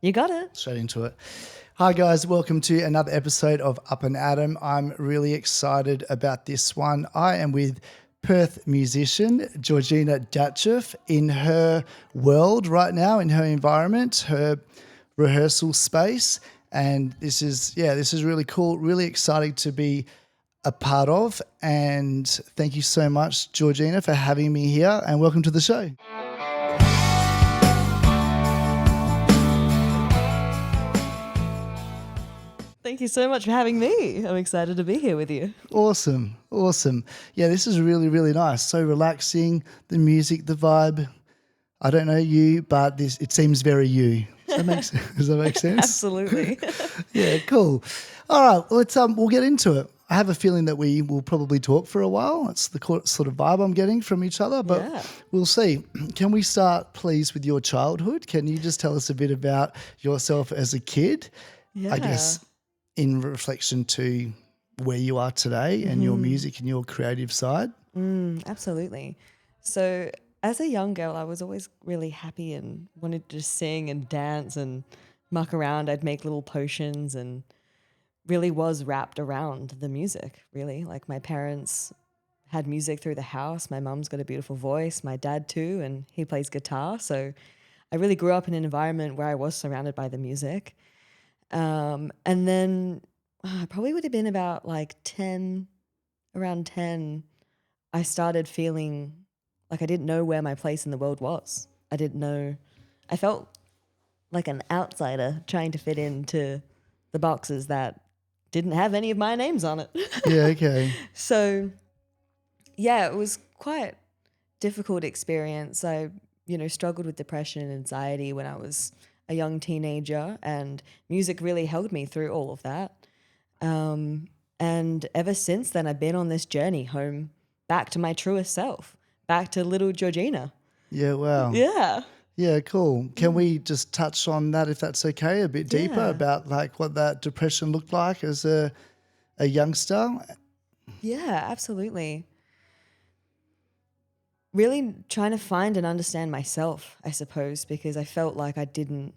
You got it. Straight into it. Hi guys, welcome to another episode of Up and Adam. I'm really excited about this one. I am with Perth musician Georgina Dacheff in her world right now, in her environment, her rehearsal space. And this is really cool, really exciting to be a part of. And thank you so much, Georgina, for having me here, and welcome to the show. Thank you so much for having me. I'm excited to be here with you. Awesome. Yeah, this is really, really nice. So relaxing, the music, the vibe. I don't know you, but it seems very you. Does that make sense? Absolutely. Yeah, cool. All right, we'll get into it. I have a feeling that we will probably talk for a while. It's the sort of vibe I'm getting from each other, but We'll see. Can we start, please, with your childhood? Can you just tell us a bit about yourself as a kid? Yeah. I guess in reflection to where you are today and your music and your creative side. Absolutely. So as a young girl, I was always really happy and wanted to sing and dance and muck around. I'd make little potions and really was wrapped around the music, really. Like my parents had music through the house. My mum's got a beautiful voice, my dad too, and he plays guitar. So I really grew up in an environment where I was surrounded by the music. And then I probably would have been about like 10, around 10, I started feeling like I didn't know where my place in the world was. I felt like an outsider trying to fit into the boxes that didn't have any of my names on it. Yeah, okay. So, yeah, it was quite difficult experience. I, struggled with depression and anxiety when I was a young teenager, and music really held me through all of that. And ever since then, I've been on this journey home back to my truest self, back to little Georgina. Yeah, wow. Yeah. Yeah, cool. Can we just touch on that, if that's okay, a bit deeper about like what that depression looked like as a youngster? Yeah, absolutely. Really trying to find and understand myself, I suppose, because I felt like I didn't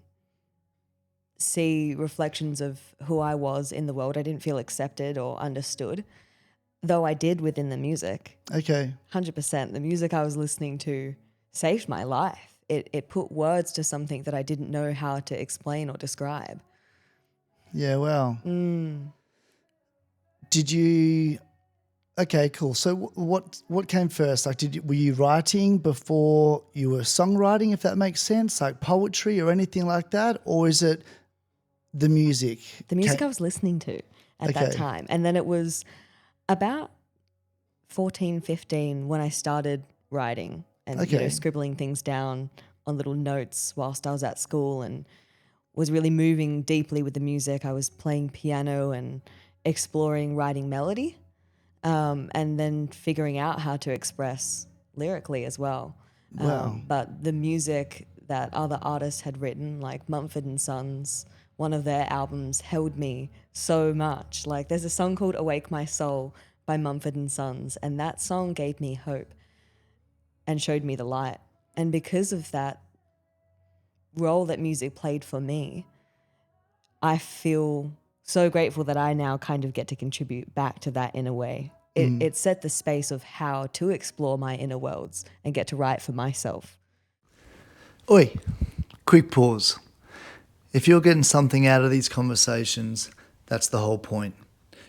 see reflections of who I was in the world. I didn't feel accepted or understood, though I did within the music. Okay. 100%. The music I was listening to saved my life. It put words to something that I didn't know how to explain or describe. Yeah, wow. Did you... Okay, cool. So what came first? Like, were you writing before you were songwriting, if that makes sense? Like poetry or anything like that? Or is it the music? The music I was listening to at that time. And then it was about 14, 15 when I started writing and scribbling things down on little notes whilst I was at school, and was really moving deeply with the music. I was playing piano and exploring writing melody. And then figuring out how to express lyrically as well. Wow. But the music that other artists had written, like Mumford and Sons, one of their albums held me so much. Like there's a song called Awake My Soul by Mumford and Sons, and that song gave me hope and showed me the light. And because of that role that music played for me, I feel so grateful that I now kind of get to contribute back to that in a way. It set the space of how to explore my inner worlds and get to write for myself. Oi, quick pause. If you're getting something out of these conversations, that's the whole point.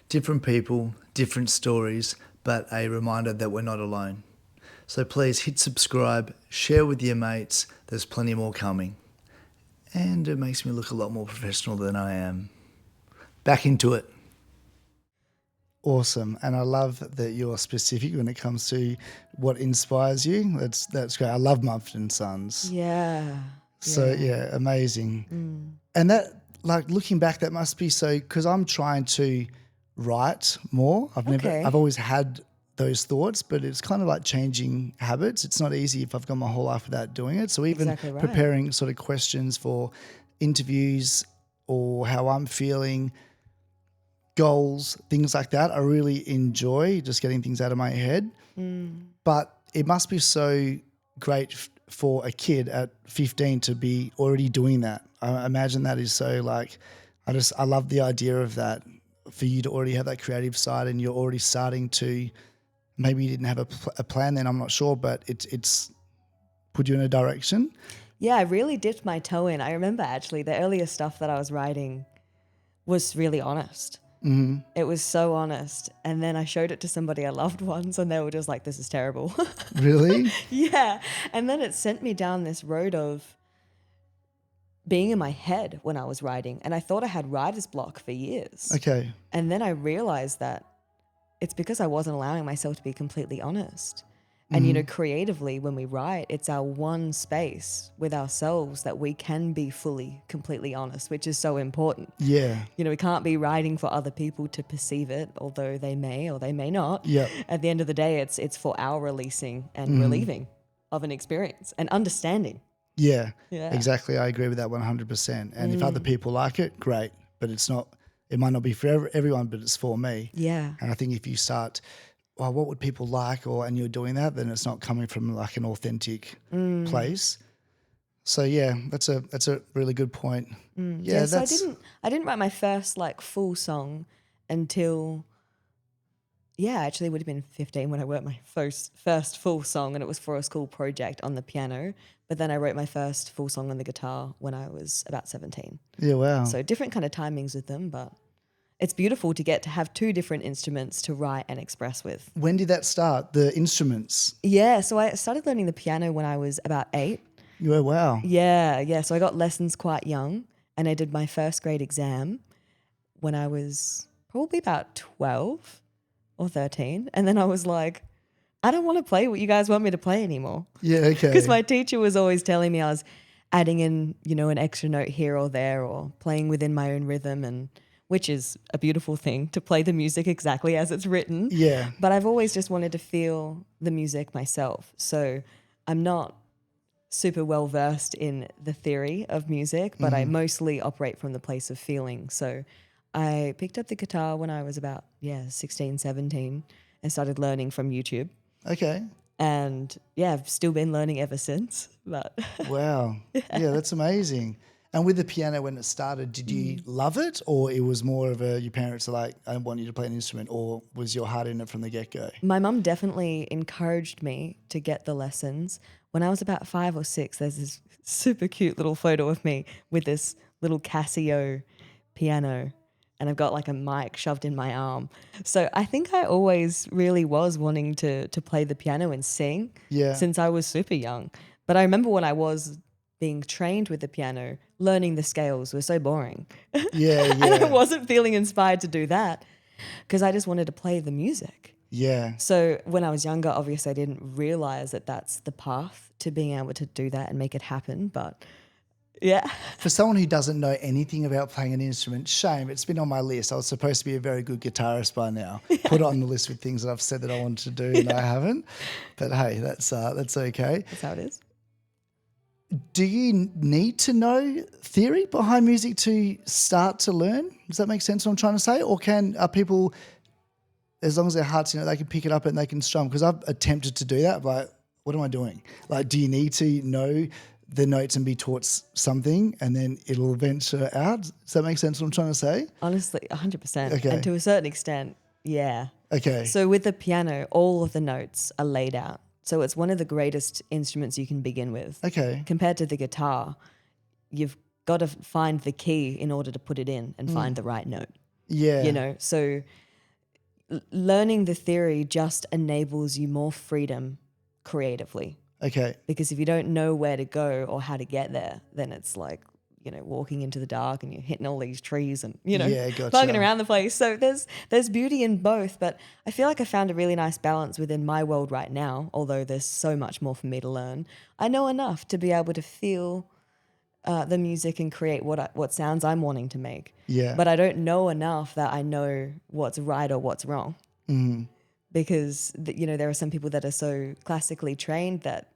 Different people, different stories, but a reminder that we're not alone. So please hit subscribe, share with your mates. There's plenty more coming. And it makes me look a lot more professional than I am. Back into it. Awesome. And I love that you're specific when it comes to what inspires you. That's great. I love Mumford and Sons. Yeah. So yeah, amazing. And that, like looking back, that must be so, because I'm trying to write more. I've always had those thoughts, but it's kind of like changing habits. It's not easy if I've gone my whole life without doing it. So even preparing sort of questions for interviews or how I'm feeling, goals, things like that, I really enjoy just getting things out of my head. But it must be so great for a kid at 15 to be already doing that. I imagine that is so like, I love the idea of that, for you to already have that creative side and you're already starting to, maybe you didn't have a plan then, I'm not sure, but it's put you in a direction. Yeah, I really dipped my toe in. I remember actually the earlier stuff that I was writing was really honest. Mm-hmm. It was so honest. And then I showed it to somebody I loved once and they were just like, this is terrible. Really? Yeah. And then it sent me down this road of being in my head when I was writing. And I thought I had writer's block for years. Okay. And then I realized that it's because I wasn't allowing myself to be completely honest. And, you know, creatively, when we write, it's our one space with ourselves that we can be fully, completely honest, which is so important. Yeah. You know, we can't be writing for other people to perceive it, although they may or they may not. Yeah. At the end of the day, it's for our releasing and relieving of an experience and understanding. Yeah. Yeah. Exactly. I agree with that 100%. And if other people like it, great. But it might not be for everyone, but it's for me. Yeah. And I think if you start, well, what would people like, and you're doing that, then it's not coming from like an authentic place. So yeah, that's a really good point. Yeah, So I didn't write my first like full song until actually it would have been 15 when I wrote my first full song, and it was for a school project on the piano. But then I wrote my first full song on the guitar when I was about 17. Yeah, wow. So different kind of timings with them, but it's beautiful to get to have two different instruments to write and express with. When did that start, the instruments? Yeah, so I started learning the piano when I was about 8. Yeah, wow. Yeah. So I got lessons quite young, and I did my first grade exam when I was probably about 12 or 13. And then I was like, I don't want to play what you guys want me to play anymore. Yeah, okay. Because my teacher was always telling me I was adding in, you know, an extra note here or there, or playing within my own rhythm, and which is a beautiful thing, to play the music exactly as it's written. Yeah. But I've always just wanted to feel the music myself. So I'm not super well versed in the theory of music, but I mostly operate from the place of feeling. So I picked up the guitar when I was about 16, 17 and started learning from YouTube. Okay. And I've still been learning ever since. But Wow. Yeah, that's amazing. And with the piano, when it started, did you love it, or it was more of your parents are like, I want you to play an instrument, or was your heart in it from the get-go? My mum definitely encouraged me to get the lessons. When I was about 5 or 6, there's this super cute little photo of me with this little Casio piano, and I've got like a mic shoved in my arm. So I think I always really was wanting to play the piano and sing since I was super young. But I remember when I was being trained with the piano, learning the scales was so boring. Yeah. And I wasn't feeling inspired to do that because I just wanted to play the music. Yeah. So when I was younger, obviously I didn't realize that that's the path to being able to do that and make it happen. But yeah. For someone who doesn't know anything about playing an instrument, shame, it's been on my list. I was supposed to be a very good guitarist by now. Put it on the list with things that I've said that I wanted to do and I haven't. But hey, that's okay. That's how it is. Do you need to know theory behind music to start to learn? Does that make sense what I'm trying to say? Or are people, as long as their heart's in it, they can pick it up and they can strum? Because I've attempted to do that, but what am I doing? Like, do you need to know the notes and be taught something and then it'll venture out? Does that make sense what I'm trying to say? Honestly, 100%. Okay. And to a certain extent, yeah. Okay. So with the piano, all of the notes are laid out. So it's one of the greatest instruments you can begin with. Okay. Compared to the guitar, you've got to find the key in order to put it in and find the right note. Yeah. You know, so learning the theory just enables you more freedom creatively. Okay. Because if you don't know where to go or how to get there, then it's like, you know, walking into the dark and you're hitting all these trees and, you know, bugging around the place. So there's beauty in both, but I feel like I found a really nice balance within my world right now, although there's so much more for me to learn. I know enough to be able to feel the music and create what sounds I'm wanting to make. Yeah. But I don't know enough that I know what's right or what's wrong. Mm-hmm. Because, you know, there are some people that are so classically trained that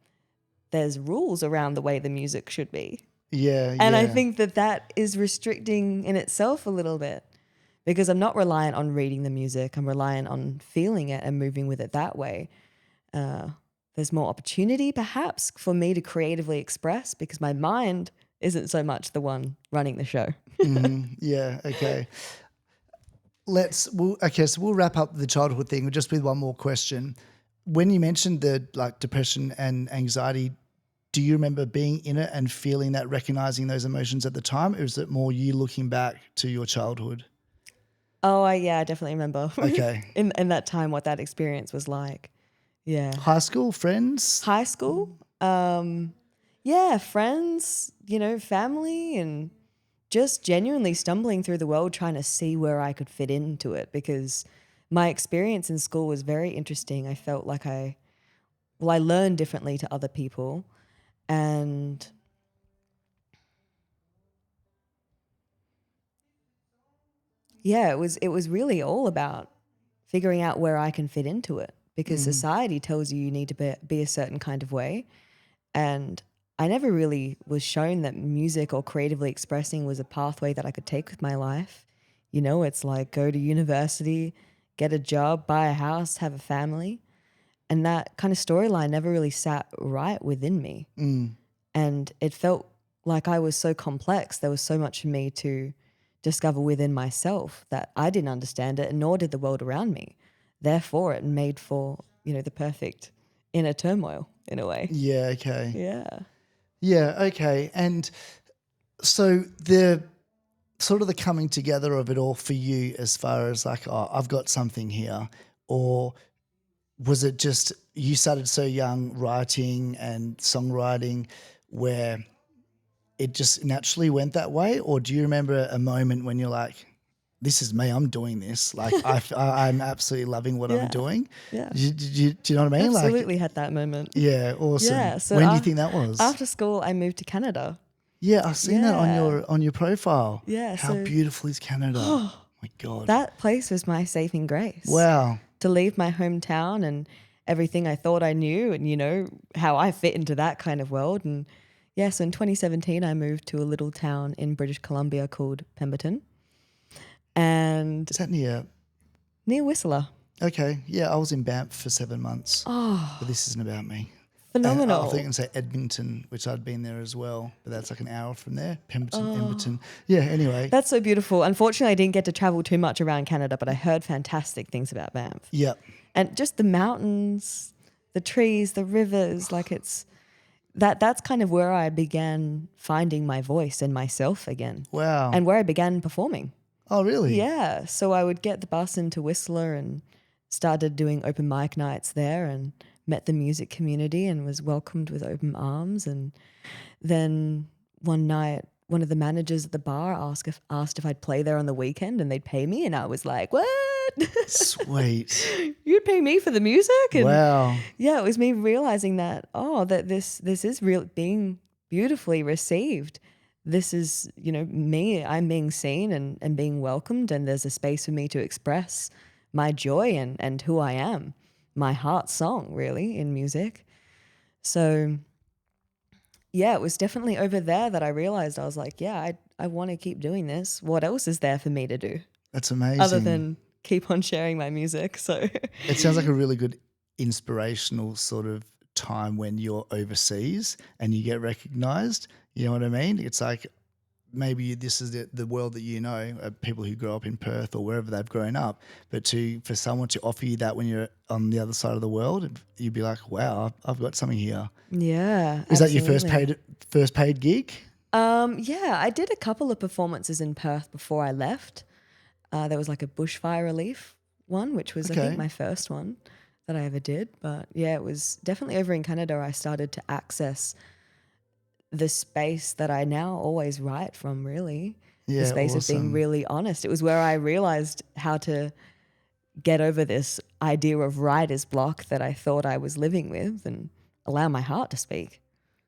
there's rules around the way the music should be. Yeah. And I think that is restricting in itself a little bit because I'm not reliant on reading the music. I'm reliant on feeling it and moving with it that way. there's more opportunity perhaps for me to creatively express because my mind isn't so much the one running the show. Yeah, okay. So we'll wrap up the childhood thing just with one more question. When you mentioned the like depression and anxiety, do you remember being in it and feeling that, recognizing those emotions at the time, or is it more you looking back to your childhood? Oh, I definitely remember Okay. in that time what that experience was like. Yeah. High school, friends? High school, yeah, friends, family, and just genuinely stumbling through the world trying to see where I could fit into it because my experience in school was very interesting. I felt like I learned differently to other people, and yeah, it was really all about figuring out where I can fit into it because society tells you need to be a certain kind of way. And I never really was shown that music or creatively expressing was a pathway that I could take with my life. It's like go to university, get a job, buy a house, have a family. And that kind of storyline never really sat right within me. And it felt like I was so complex. There was so much for me to discover within myself that I didn't understand it, and nor did the world around me. Therefore, it made for, the perfect inner turmoil in a way. Yeah, okay. Yeah. Yeah, okay. And so the sort of the coming together of it all for you as far as like, oh, I've got something here, or was it just you started so young writing and songwriting where it just naturally went that way? Or do you remember a moment when you're like, this is me, I'm doing this. Like I'm absolutely loving what I'm Yeah. doing. Yeah. Do you know what I mean? Absolutely had that moment. Yeah, awesome. Yeah. So When do you think that was? after school, I moved to Canada. Yeah, I've seen that Yeah. on your profile. Yeah, How so- beautiful is Canada? Oh my God. That place was my saving grace. Wow. To leave my hometown and everything I thought I knew and, how I fit into that kind of world. And yeah, so in 2017, I moved to a little town in British Columbia called Pemberton. And Is that near? near Whistler. Okay. Yeah, I was in Banff for 7 months. Oh, But this isn't about me. phenomenal. I think I can say Edmonton, which I'd been there as well, but that's like an hour from there. Pemberton, Oh. Edmonton. Yeah, anyway. That's so beautiful. Unfortunately, I didn't get to travel too much around Canada, but I heard fantastic things about Banff. Yep. And just the mountains, the trees, the rivers, like that's kind of where I began finding my voice and myself again. Wow. And where I began performing. Oh, really? Yeah. So I would get the bus into Whistler and started doing open mic nights there and met the music community and was welcomed with open arms. And then one night, one of the managers at the bar asked if I'd play there on the weekend and they'd pay me. And I was like, what? Sweet. You'd pay me for the music? And Wow. yeah, it was me realizing that, that this is real, being beautifully received. This is, me, I'm being seen and being welcomed, and there's a space for me to express my joy and who I am, my heart song, really, in music. So yeah, it was definitely over there that I realized I was like, yeah, I want to keep doing this. What else is there for me to do That's amazing. other than keep on sharing my music? So It sounds like a really good inspirational sort of time when you're overseas and you get recognized. You know what I mean? It's like maybe this is the world that people who grow up in Perth or wherever they've grown up, but for someone to offer you that when you're on the other side of the world, you'd be like, wow, I've got something here. yeah. Is that your absolutely. first paid gig? Yeah, I did a couple of performances in Perth before I left. There was like a bushfire relief one, which was I Okay. think my first one that I ever did. But yeah, it was definitely over in Canada I started to access the space that I now always write from, really. Yeah, The space of being awesome. really honest. It was where I realized how to get over this idea of writer's block that I thought I was living with and allow my heart to speak.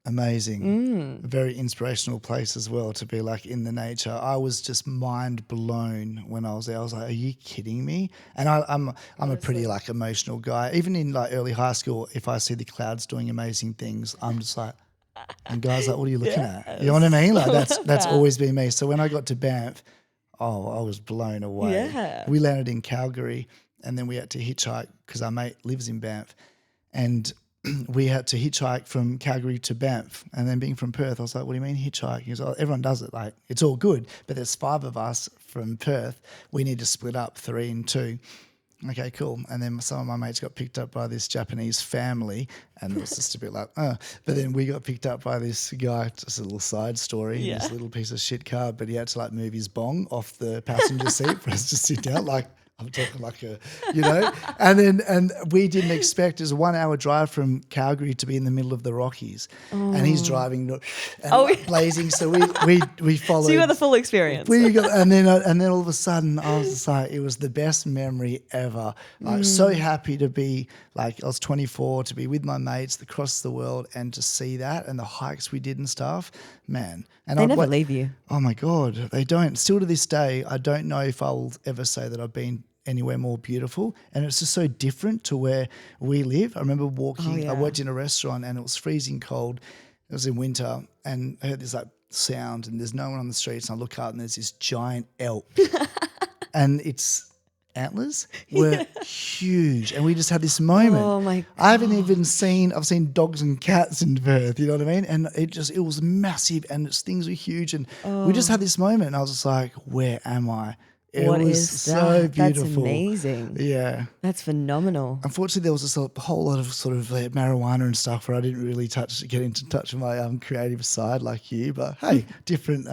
Amazing. A very inspirational place as well to be like in the nature. I was just mind blown when I was there. I was like, are you kidding me? And I'm a pretty like emotional guy. Even in like early high school, if I see the clouds doing amazing things, I'm just like, and guys like, what are you looking at? You know what I mean? Like that's always been me. So when I got to Banff, I was blown away. Yeah. We landed in Calgary and then we had to hitchhike because our mate lives in Banff. And we had to hitchhike from Calgary to Banff. And then being from Perth, I was like, what do you mean hitchhike? He goes, oh, everyone does it. Like, it's all good. But there's 5 of us from Perth. We need to split up 3 and 2. Okay, cool. And then some of my mates got picked up by this Japanese family, and it was just a bit like, But then we got picked up by this guy, just a little side story, Yeah. this little piece of shit car, but he had to like move his bong off the passenger seat for us to sit down. Like, I'm talking like and we didn't expect, it was a 1-hour drive from Calgary to be in the middle of the Rockies, and he's driving and blazing. So we followed. So you got the full experience. And then all of a sudden I was just like, it was the best memory ever. Like so happy to be like, I was 24, to be with my mates across the world and to see that and the hikes we did and stuff, man. And They never leave you. Oh my God, they don't. Still to this day, I don't know if I will ever say that I've been anywhere more beautiful, and it's just so different to where we live. I remember walking, I worked in a restaurant and it was freezing cold. It was in winter, and I heard this like sound and there's no one on the streets, and I look up and there's this giant elk and its antlers were huge, and we just had this moment. Oh my God. I've seen dogs and cats in Perth, you know what I mean? And it was massive, and its things were huge, and we just had this moment, and I was just like, where am I? It What was is so that? beautiful. That's amazing. Yeah. That's phenomenal. Unfortunately, there was just a whole lot of sort of marijuana and stuff where I didn't really get into touch with my creative side like you. But hey, different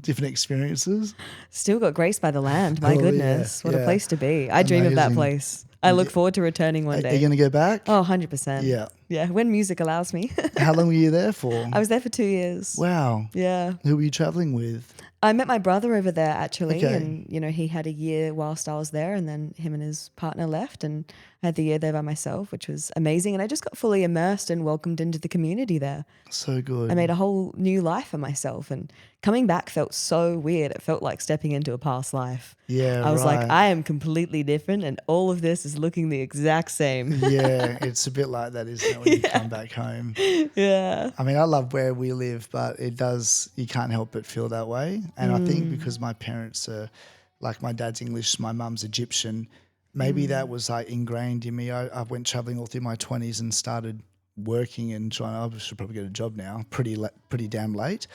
experiences. Still got graced by the land. My Oh, goodness. yeah, What a yeah. place to be. I dream of that Amazing. place. I look forward to returning one Are day. you going to go back? Oh, 100%. Yeah. Yeah, when music allows me. How long were you there for? I was there for 2 years. Wow. Yeah. Who were you traveling with? I met my brother over there actually, Okay. and he had a year whilst I was there, and then him and his partner left, and I had the year there by myself, which was amazing. And I just got fully immersed and welcomed into the community there. So good. I made a whole new life for myself, and coming back felt so weird. It felt like stepping into a past life. Yeah, I was right. like, I am completely different, and all of this is looking the exact same. Yeah, it's a bit like that, isn't it, when you come back home? Yeah. I mean, I love where we live, but you can't help but feel that way. And I think because my parents are, like my dad's English, my mum's Egyptian, maybe that was like ingrained in me. I went traveling all through my 20s and started working and I should probably get a job now, pretty damn late.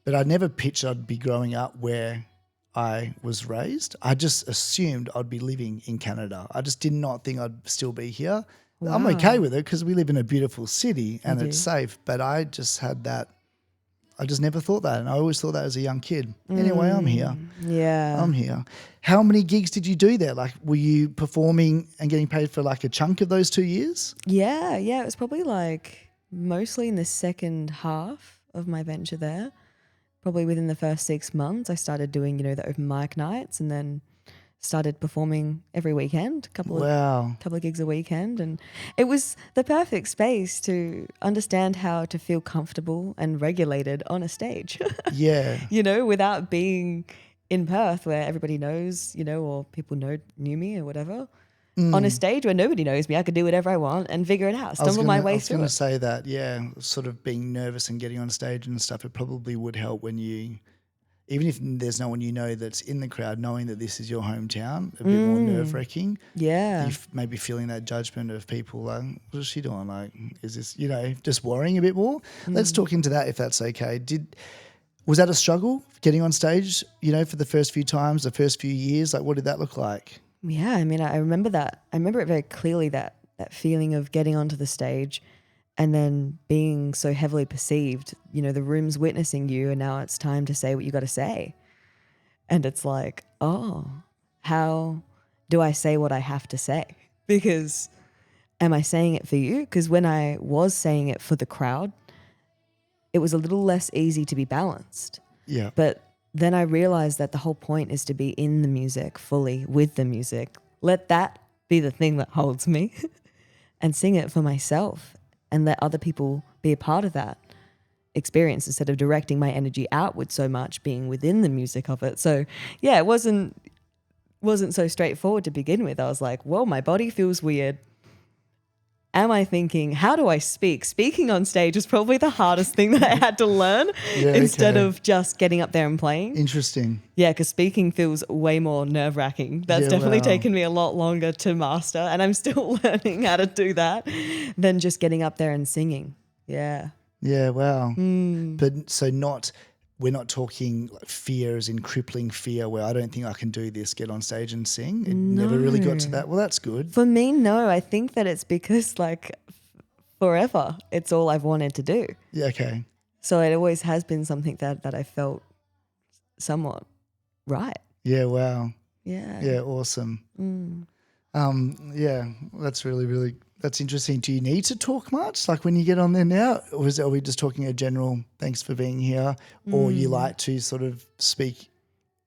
But I never pictured I'd be growing up where I was raised. I just assumed I'd be living in Canada. I just did not think I'd still be here. Wow. I'm okay with it because we live in a beautiful city and You it's do. safe. But I just had that. I just never thought that. And I always thought that as a young kid. Anyway, I'm here. Yeah. I'm here. How many gigs did you do there? Like, were you performing and getting paid for like a chunk of those 2 years? Yeah. It was probably like mostly in the second half of my venture there. Probably within the first 6 months, I started doing, the open mic nights, and then started performing every weekend, couple of gigs a weekend. And it was the perfect space to understand how to feel comfortable and regulated on a stage, Yeah. without being in Perth where everybody knows, or people knew me or whatever. On a stage where nobody knows me, I could do whatever I want and figure it out, stumble my way through I it. was going to say that, yeah, sort of being nervous and getting on stage and stuff, it probably would help when you, even if there's no one that's in the crowd, knowing that this is your hometown, a bit more nerve-wracking. Yeah. You maybe feeling that judgment of people like, what is she doing? Like, is this, just worrying a bit more? Let's talk into that if that's okay. Was that a struggle getting on stage, for the first few times, the first few years? Like, what did that look like? Yeah, I mean, I remember that. I remember it very clearly, that feeling of getting onto the stage and then being so heavily perceived. The room's witnessing you, and now it's time to say what you got to say. And it's like, oh, how do I say what I have to say? Because am I saying it for you? Because when I was saying it for the crowd, it was a little less easy to be balanced. Yeah. But then I realized that the whole point is to be in the music, fully with the music. Let that be the thing that holds me and sing it for myself and let other people be a part of that experience instead of directing my energy outward so much, being within the music of it. So yeah, it wasn't so straightforward to begin with. I was like, well, my body feels weird. am I thinking, how do I speak? Speaking on stage is probably the hardest thing that I had to learn instead of just getting up there and playing. Interesting. Yeah, because speaking feels way more nerve-wracking. That's definitely taken me a lot longer to master, and I'm still learning how to do that than just getting up there and singing. Yeah. Yeah, wow. But so we're not talking like fear as in crippling fear where I don't think I can do this, get on stage and sing. It never really got to that. Well, that's good. For me, no. I think that it's because like forever, it's all I've wanted to do. Yeah, okay. So it always has been something that I felt somewhat right. Yeah, wow. Yeah. Yeah, awesome. Yeah, that's really that's interesting. Do you need to talk much? Like when you get on there now, or are we just talking a general thanks for being here? Or you like to sort of speak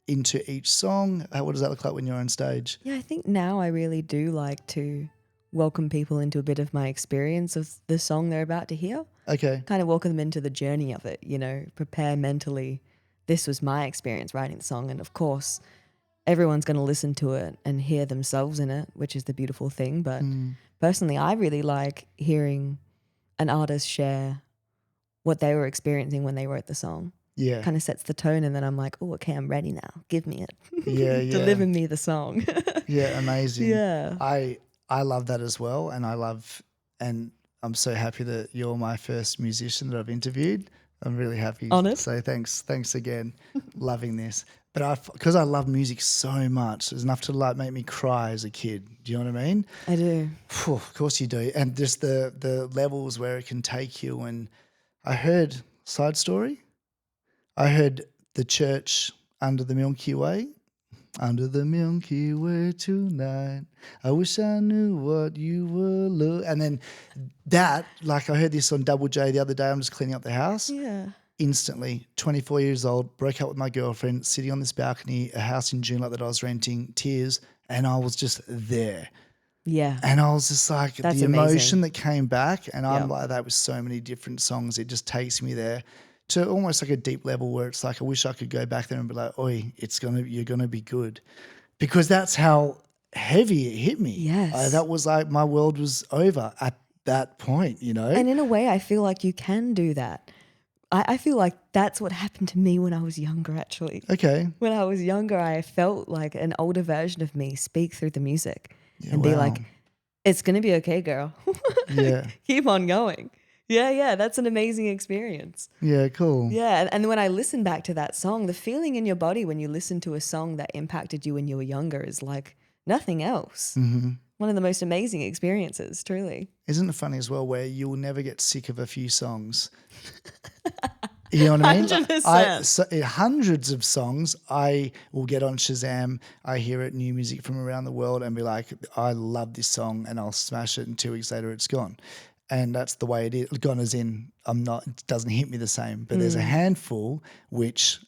into each song? What does that look like when you're on stage? Yeah, I think now I really do like to welcome people into a bit of my experience of the song they're about to hear. Okay. Kind of welcome them into the journey of it, prepare mentally. This was my experience writing the song. And of course, everyone's going to listen to it and hear themselves in it, which is the beautiful thing. But personally, I really like hearing an artist share what they were experiencing when they wrote the song. Yeah. Kind of sets the tone, and then I'm like, oh, okay, I'm ready now. Give me it. Yeah, yeah. Deliver me the song. Yeah, amazing. Yeah. I love that as well. And and I'm so happy that you're my first musician that I've interviewed. I'm really happy. Honoured. So thanks again. Loving this. But because I love music so much, it's enough to like make me cry as a kid. Do you know what I mean? I do. Phew, of course you do. And just the levels where it can take you. And I heard, side story, I heard the church under the Milky Way. Under the Milky Way tonight, I wish I knew what you were. And then that, like I heard this on Double J the other day, I'm just cleaning up the house. Yeah. Instantly, 24 years old, broke up with my girlfriend, sitting on this balcony, a house in Joondalup that I was renting, tears, and I was just there. Yeah. And I was just like, That's the amazing. emotion that came back, and I'm Yeah. like that with so many different songs, it just takes me there to almost like a deep level where it's like, I wish I could go back there and be like, oi, you're gonna be good. Because that's how heavy it hit me. Yes. That was like my world was over at that point, And in a way, I feel like you can do that. I feel like that's what happened to me when I was younger, actually. Okay. When I was younger, I felt like an older version of me speak through the music and be wow. like, it's going to be okay, girl. Yeah. Keep on going. Yeah, that's an amazing experience. Yeah, cool. Yeah, and when I listen back to that song, the feeling in your body when you listen to a song that impacted you when you were younger is like nothing else. Mm-hmm. One of the most amazing experiences, truly. Isn't it funny as well where you will never get sick of a few songs? You know what I mean? 100%. Hundreds of songs, I will get on Shazam, I hear it, new music from around the world, and be like, I love this song, and I'll smash it, and 2 weeks later it's gone. And that's the way it is. Gone as in, it doesn't hit me the same. But there's a handful which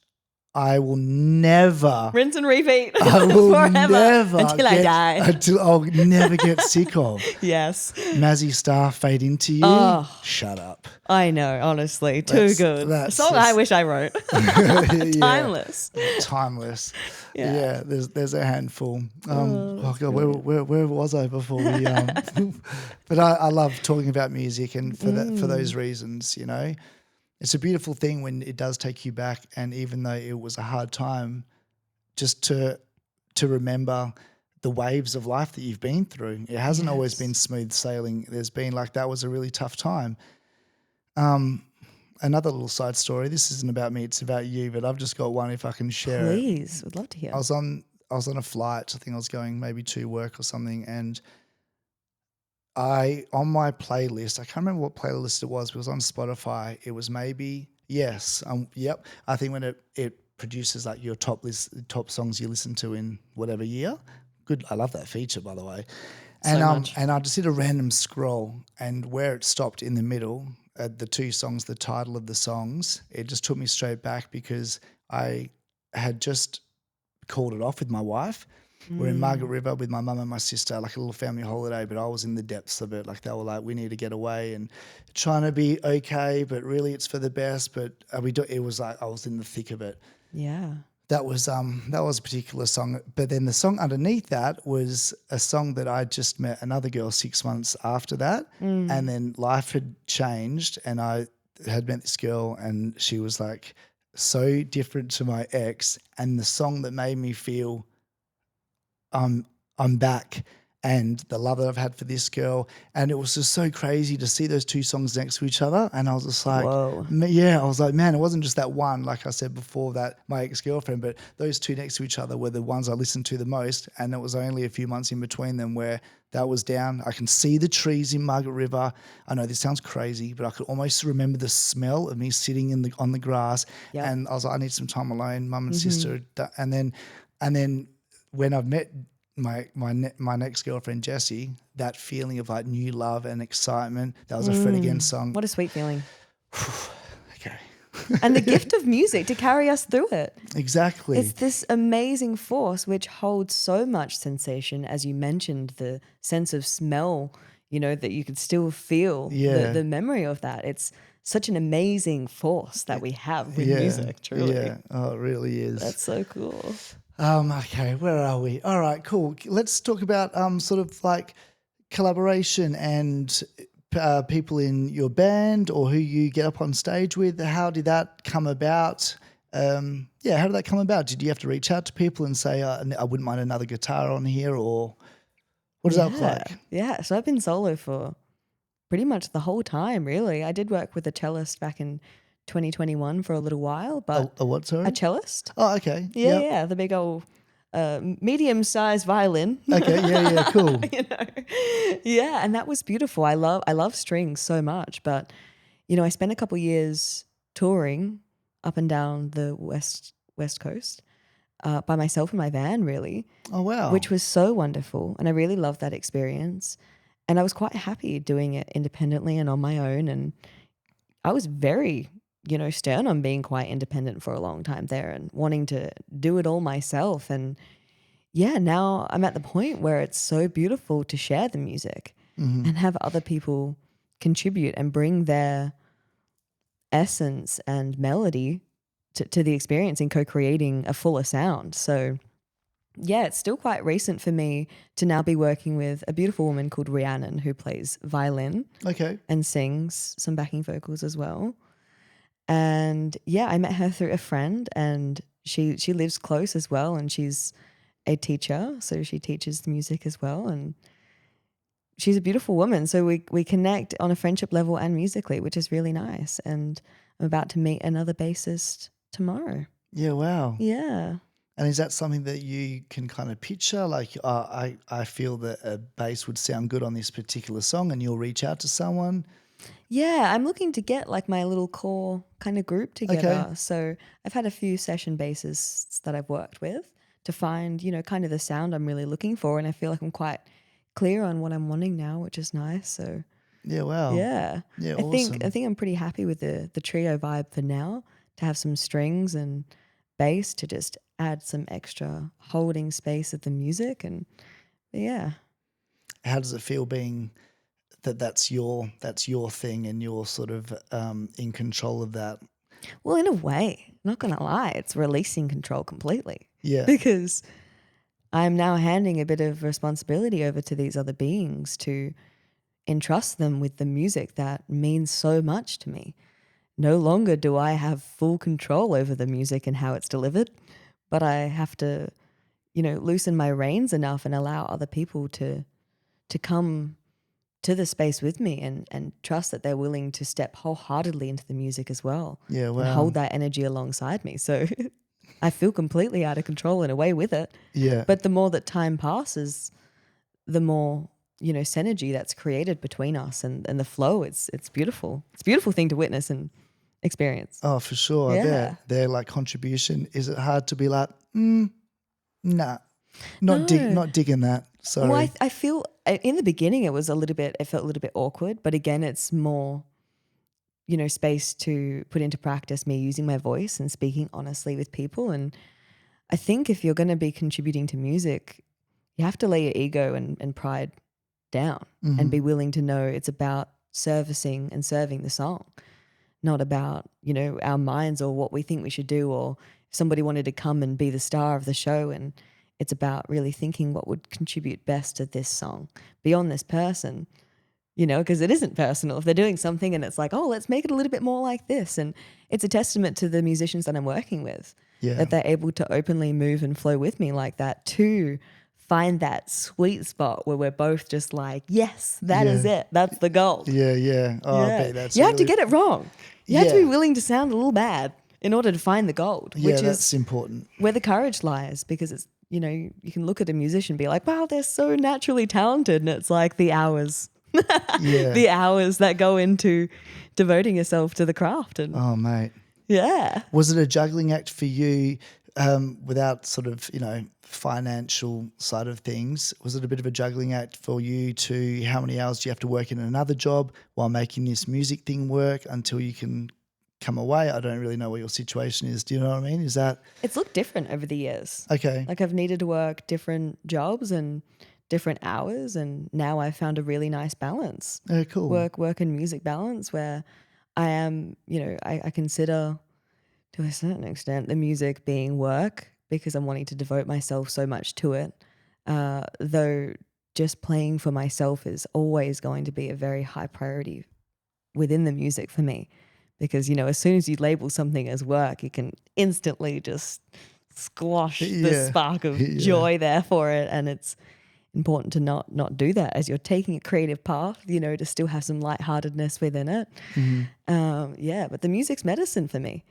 I will never Rinse and repeat I will forever never until I die. Until I'll never get sick of. Yes. Mazzy Star, Fade Into You. Oh. Shut up. I know, honestly. Too good. A that's song just- I wish I wrote. Yeah. Timeless. Timeless. Yeah. Yeah, there's a handful. Oh God, where was I before we? But I love talking about music, and for those reasons, it's a beautiful thing when it does take you back. And even though it was a hard time, just to remember the waves of life that you've been through. It hasn't always been smooth sailing. There's been that was a really tough time. Another little side story. This isn't about me, it's about you, but I've just got one if I can share it. Please, would love to hear. I was on a flight. I think I was going maybe to work or something, and on my playlist, I can't remember what playlist it was, but it was on Spotify. It was maybe yep. I think when it produces like your top songs you listen to in whatever year. Good. I love that feature, by the way. And much. and I just did a random scroll, and where it stopped in the middle, the two songs, the title of the songs, it just took me straight back because I had just called it off with my wife. We're in Margaret River with my mum and my sister, like a little family holiday, but I was in the depths of it. Like they were like, we need to get away and trying to be okay, but really it's for the best. But it was like I was in the thick of it. Yeah. that was a particular song. But then the song underneath that was a song that I just met another girl 6 months after that, and then life had changed, and I had met this girl, and she was like so different to my ex, and the song that made me feel I'm back, and the love that I've had for this girl. And it was just so crazy to see those two songs next to each other. And I was just like, Whoa. yeah, I was like, man, it wasn't just that one, like I said before, that my ex-girlfriend, but those two next to each other were the ones I listened to the most. And it was only a few months in between them where that was down. I can see the trees in Margaret River. I know this sounds crazy, but I could almost remember the smell of me sitting on the grass. Yep. And I was like, I need some time alone, mum and sister. And then when I've met my next girlfriend Jessie, that feeling of like new love and excitement. That was a Fred Again song. What a sweet feeling. Okay. And the gift of music to carry us through it. Exactly. It's this amazing force which holds so much sensation, as you mentioned, the sense of smell, that you could still feel the memory of that. It's such an amazing force that we have with music, truly. Yeah. Oh, it really is. That's so cool. Okay, where are we? All right, cool. Let's talk about sort of like collaboration and people in your band or who you get up on stage with. How did that come about? How did that come about? Did you have to reach out to people and say, I wouldn't mind another guitar on here, or what does that look like? Yeah, so I've been solo for pretty much the whole time, really. I did work with a cellist back in 2021 for a little while, but A what, sorry? a cellist. Oh, okay. Yeah, the big old medium-sized violin. Okay, yeah, cool. Yeah, and that was beautiful. I love strings so much, but I spent a couple years touring up and down the west coast by myself in my van, really. Oh, wow. Which was so wonderful, and I really loved that experience. And I was quite happy doing it independently and on my own, and I was very stern on being quite independent for a long time there and wanting to do it all myself. And yeah, now I'm at the point where it's so beautiful to share the music and have other people contribute and bring their essence and melody to the experience in co-creating a fuller sound. So yeah, it's still quite recent for me to now be working with a beautiful woman called Rhiannon who plays violin and sings some backing vocals as well. And yeah, I met her through a friend, and she lives close as well, and she's a teacher, so she teaches the music as well, and she's a beautiful woman. So we connect on a friendship level and musically, which is really nice. And I'm about to meet another bassist tomorrow. Yeah, wow. Yeah. And is that something that you can kind of picture? Like, I feel that a bass would sound good on this particular song, and you'll reach out to someone? Yeah, I'm looking to get like my little core kind of group together. So I've had a few session bassists that I've worked with to find, kind of the sound I'm really looking for. And I feel like I'm quite clear on what I'm wanting now, which is nice. So yeah, wow. Yeah. Yeah, I awesome. think I'm pretty happy with the trio vibe for now, to have some strings and bass to just add some extra holding space of the music. And yeah. How does it feel being that's your thing and you're sort of in control of that? Well, in a way, not going to lie, it's releasing control completely. Yeah. Because I'm now handing a bit of responsibility over to these other beings to entrust them with the music that means so much to me. No longer do I have full control over the music and how it's delivered, but I have to, loosen my reins enough and allow other people to come to the space with me and trust that they're willing to step wholeheartedly into the music as well. Yeah, wow. And hold that energy alongside me. So I feel completely out of control in a way with it. Yeah. But the more that time passes, the more, synergy that's created between us and the flow. It's beautiful. It's a beautiful thing to witness and experience. Oh, for sure. Yeah. I bet their like contribution. Is it hard to be like, nah, not digging that? Sorry. Well, I feel in the beginning it felt a little bit awkward, but again, it's more, space to put into practice me using my voice and speaking honestly with people. And I think if you're going to be contributing to music, you have to lay your ego and pride down and be willing to know it's about servicing and serving the song, not about, our minds or what we think we should do or somebody wanted to come and be the star of the show, and it's about really thinking what would contribute best to this song beyond this person, because it isn't personal. If they're doing something and it's like, oh, let's make it a little bit more like this. And it's a testament to the musicians that I'm working with that they're able to openly move and flow with me like that, to find that sweet spot where we're both just like, yes, that is it. That's the goal. Yeah. Oh, I bet that's you have to get it wrong. You have to be willing to sound a little bad in order to find the gold, which that's is important. Where the courage lies, because it's, you can look at a musician and be like, wow, they're so naturally talented. And it's like the hours, the hours that go into devoting yourself to the craft. And oh, mate. Yeah. Was it a juggling act for you without sort of, financial side of things? Was it a bit of a juggling act for you to how many hours do you have to work in another job while making this music thing work until you can come away? I don't really know what your situation is. Do you know what I mean? Is that... It's looked different over the years. Okay. Like I've needed to work different jobs and different hours, and now I've found a really nice balance. Oh, cool. Work and music balance where I am, I consider to a certain extent the music being work because I'm wanting to devote myself so much to it. Though just playing for myself is always going to be a very high priority within the music for me. Because, as soon as you label something as work, you can instantly just squash the spark of joy there for it. And it's important to not do that as you're taking a creative path, to still have some lightheartedness within it. Mm-hmm. But the music's medicine for me.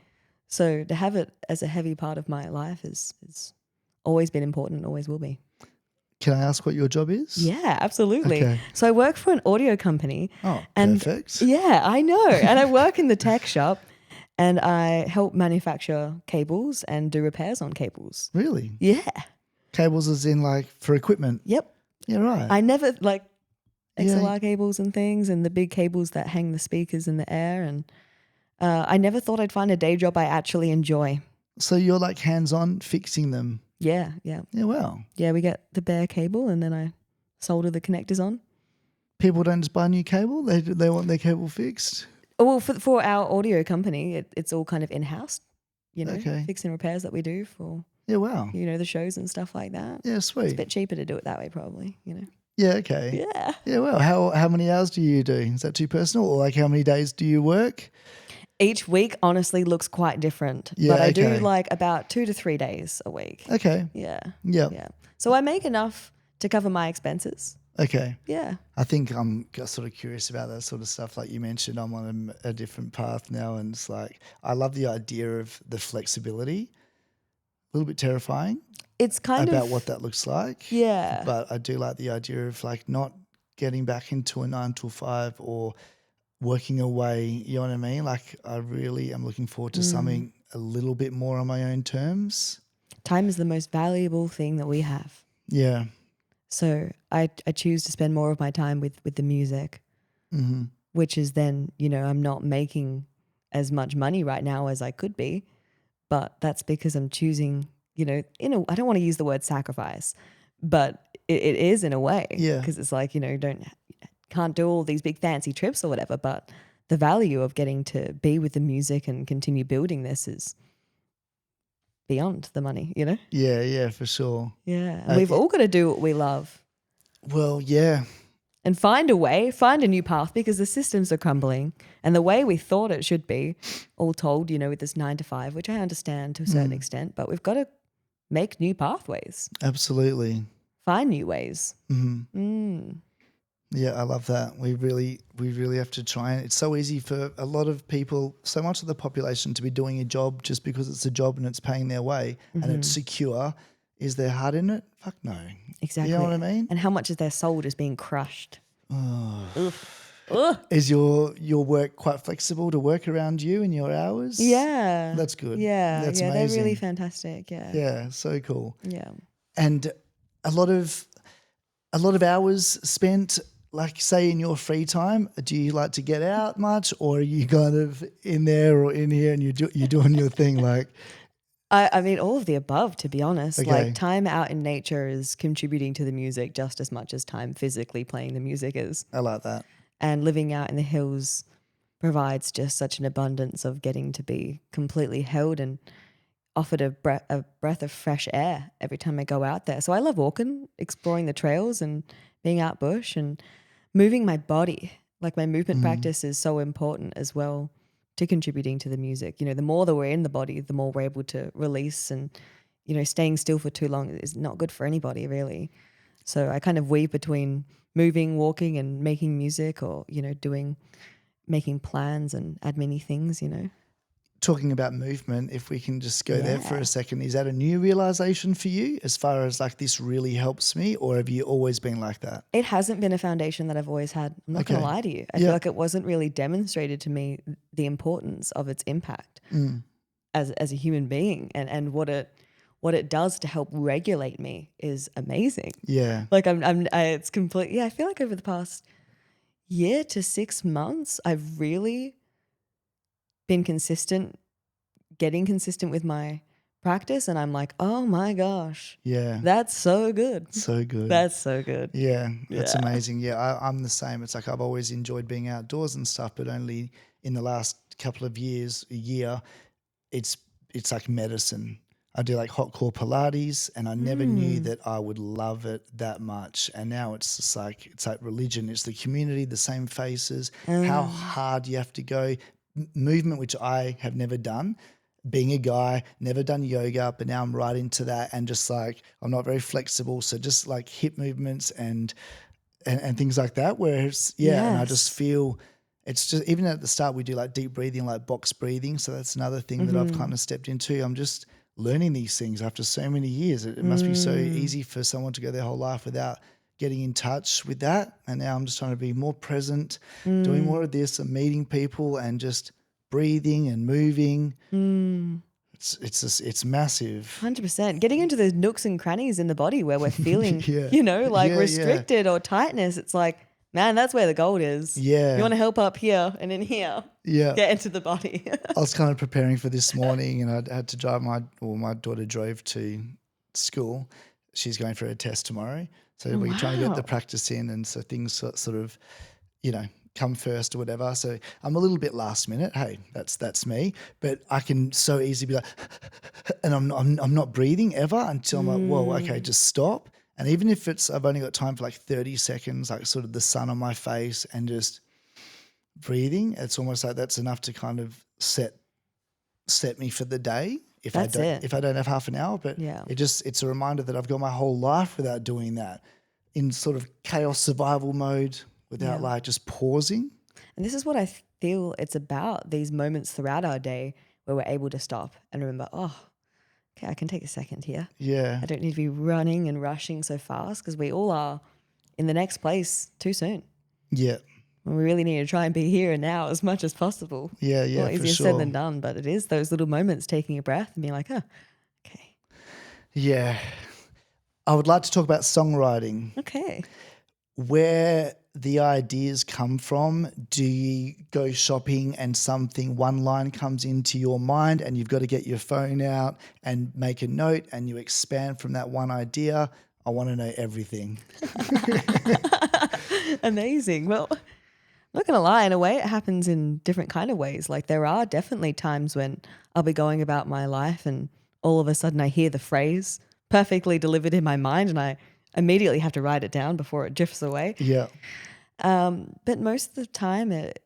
So to have it as a heavy part of my life is always been important and always will be. Can I ask what your job is? Yeah, absolutely. Okay. So I work for an audio company. Oh, and perfect. Yeah, I know. And I work in the tech shop, and I help manufacture cables and do repairs on cables. Really? Yeah. Cables as in like for equipment? Yep. Yeah, right. I never XLR cables and things, and the big cables that hang the speakers in the air. And I never thought I'd find a day job I actually enjoy. So you're like hands-on fixing them? Yeah. Yeah, wow. Yeah, we get the bare cable and then I solder the connectors on. People don't just buy new cable? They want their cable fixed? Well, for our audio company, it's all kind of in-house, Okay. fix and repairs that we do for, Yeah, wow. the shows and stuff like that. Yeah, sweet. It's a bit cheaper to do it that way probably, Yeah, okay. Yeah. Yeah, well, how many hours do you do? Is that too personal? Or like how many days do you work? Each week honestly looks quite different, but I do like about 2 to 3 days a week. Okay. Yeah. Yeah. Yeah. So I make enough to cover my expenses. Okay. Yeah. I think I'm sort of curious about that sort of stuff. Like you mentioned, I'm on a different path now, and it's like I love the idea of the flexibility. A little bit terrifying. It's kind about of what that looks like. Yeah. But I do like the idea of like not getting back into a 9 to 5 or working away, you know what I mean? Like I really am looking forward to something a little bit more on my own terms. Time is the most valuable thing that we have. Yeah. So I choose to spend more of my time with the music, which is then, I'm not making as much money right now as I could be, but that's because I'm choosing, I don't want to use the word sacrifice, but it is in a way. Yeah. Because it's like, can't do all these big fancy trips or whatever, but the value of getting to be with the music and continue building this is beyond the money, Yeah, for sure. Yeah. And we've all got to do what we love. Well, yeah. And find a new path, because the systems are crumbling and the way we thought it should be, all told, with this 9 to 5, which I understand to a certain extent, but we've got to make new pathways. Absolutely. Find new ways. Yeah, I love that. We really have to try, and it's so easy for a lot of people, so much of the population, to be doing a job just because it's a job and it's paying their way and it's secure. Is there heart in it? Fuck no. Exactly. You know what I mean? And how much is their soul just being crushed? Ugh. Is your work quite flexible to work around you and your hours? Yeah. That's good. Yeah. That's yeah, amazing. they're really fantastic. Yeah. Yeah, so cool. Yeah. And a lot of hours spent, like say in your free time. Do you like to get out much, or are you kind of in there or in here and you're doing your thing? Like, I mean, all of the above, to be honest. Okay. Like time out in nature is contributing to the music just as much as time physically playing the music is. I like that. And living out in the hills provides just such an abundance of getting to be completely held. And offered a breath of fresh air every time I go out there. So I love walking, exploring the trails and being out bush and moving my body. Like my movement practice is so important as well to contributing to the music. You know, the more that we're in the body, the more we're able to release, and, you know, staying still for too long is not good for anybody really. So I kind of weave between moving, walking and making music, or, you know, making plans and add many things, you know. Talking about movement, if we can just go there for Yeah. a second, is that a new realization for you as far as like this really helps me, or have you always been like that? It hasn't been a foundation that I've always had. I'm not going Okay. to lie to you. I Yeah. feel like it wasn't really demonstrated to me the importance of its impact as a human being, and what it does to help regulate me is amazing. Yeah. Like it's complete. Yeah, I feel like over the past year to 6 months, I've really been getting consistent with my practice, and I'm like, oh my gosh, Yeah. that's so good. So good. That's so good. Yeah, that's Yeah. amazing. Yeah, I'm the same. It's like I've always enjoyed being outdoors and stuff, but only in the last couple of years, a year, it's like medicine. I do like hot core Pilates, and I never knew that I would love it that much. And now it's just like religion. It's the community, the same faces, how hard you have to go. Movement, which I have never done. Being a guy, never done yoga, but now I'm right into that, and just like I'm not very flexible, so just like hip movements and things like that. Whereas and I just Yes. feel it's just, even at the start we do like deep breathing, like box breathing. So that's another thing that I've kind of stepped into. I'm just learning these things after so many years. It must be so easy for someone to go their whole life without getting in touch with that. And now I'm just trying to be more present, doing more of this and meeting people and just breathing and moving. It's massive. 100%. Getting into those nooks and crannies in the body where we're feeling, Yeah. you know, like Yeah, yeah. restricted or tightness. It's like, man, that's where the gold is. Yeah. You want to help up here and in here. Yeah. Get into the body. I was kind of preparing for this morning, and I had to drive my daughter drove to school. She's going for her test tomorrow. So we're trying to get the practice in, and so things sort of, you know, come first or whatever. So I'm a little bit last minute. Hey, that's me. But I can so easily be like, and I'm not breathing ever until I'm like, whoa, okay, just stop. And even if I've only got time for like 30 seconds, like sort of the sun on my face and just breathing, it's almost like that's enough to kind of set me for the day. If I don't have half an hour, but Yeah. it's a reminder that I've got my whole life without doing that, in sort of chaos survival mode, without like just pausing. And this is what I feel it's about, these moments throughout our day where we're able to stop and remember, oh, okay, I can take a second here. Yeah. I don't need to be running and rushing so fast, because we all are in the next place too soon. Yeah. And we really need to try and be here and now as much as possible. Yeah. A lot For easier sure. said than done, but it is those little moments, taking a breath and being like, oh, okay. Yeah. I would like to talk about songwriting. Okay. Where the ideas come from. Do you go shopping and one line comes into your mind and you've got to get your phone out and make a note and you expand from that one idea? I want to know everything. Amazing. Well, I'm not going to lie, in a way it happens in different kind of ways. Like there are definitely times when I'll be going about my life and all of a sudden I hear the phrase perfectly delivered in my mind and I immediately have to write it down before it drifts away. Yeah. But most of the time it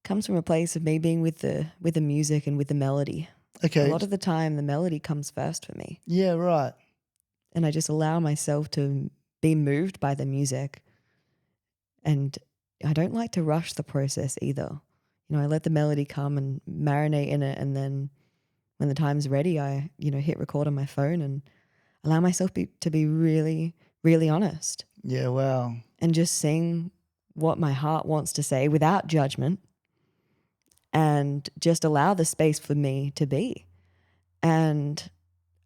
comes from a place of me being with the music and with the melody. Okay. A lot of the time the melody comes first for me. Yeah, right. And I just allow myself to be moved by the music. And I don't like to rush the process either. You know, I let the melody come and marinate in it, and then when the time's ready, I, you know, hit record on my phone and allow myself to be really, really honest. Yeah, wow. And just sing what my heart wants to say without judgment, and just allow the space for me to be. And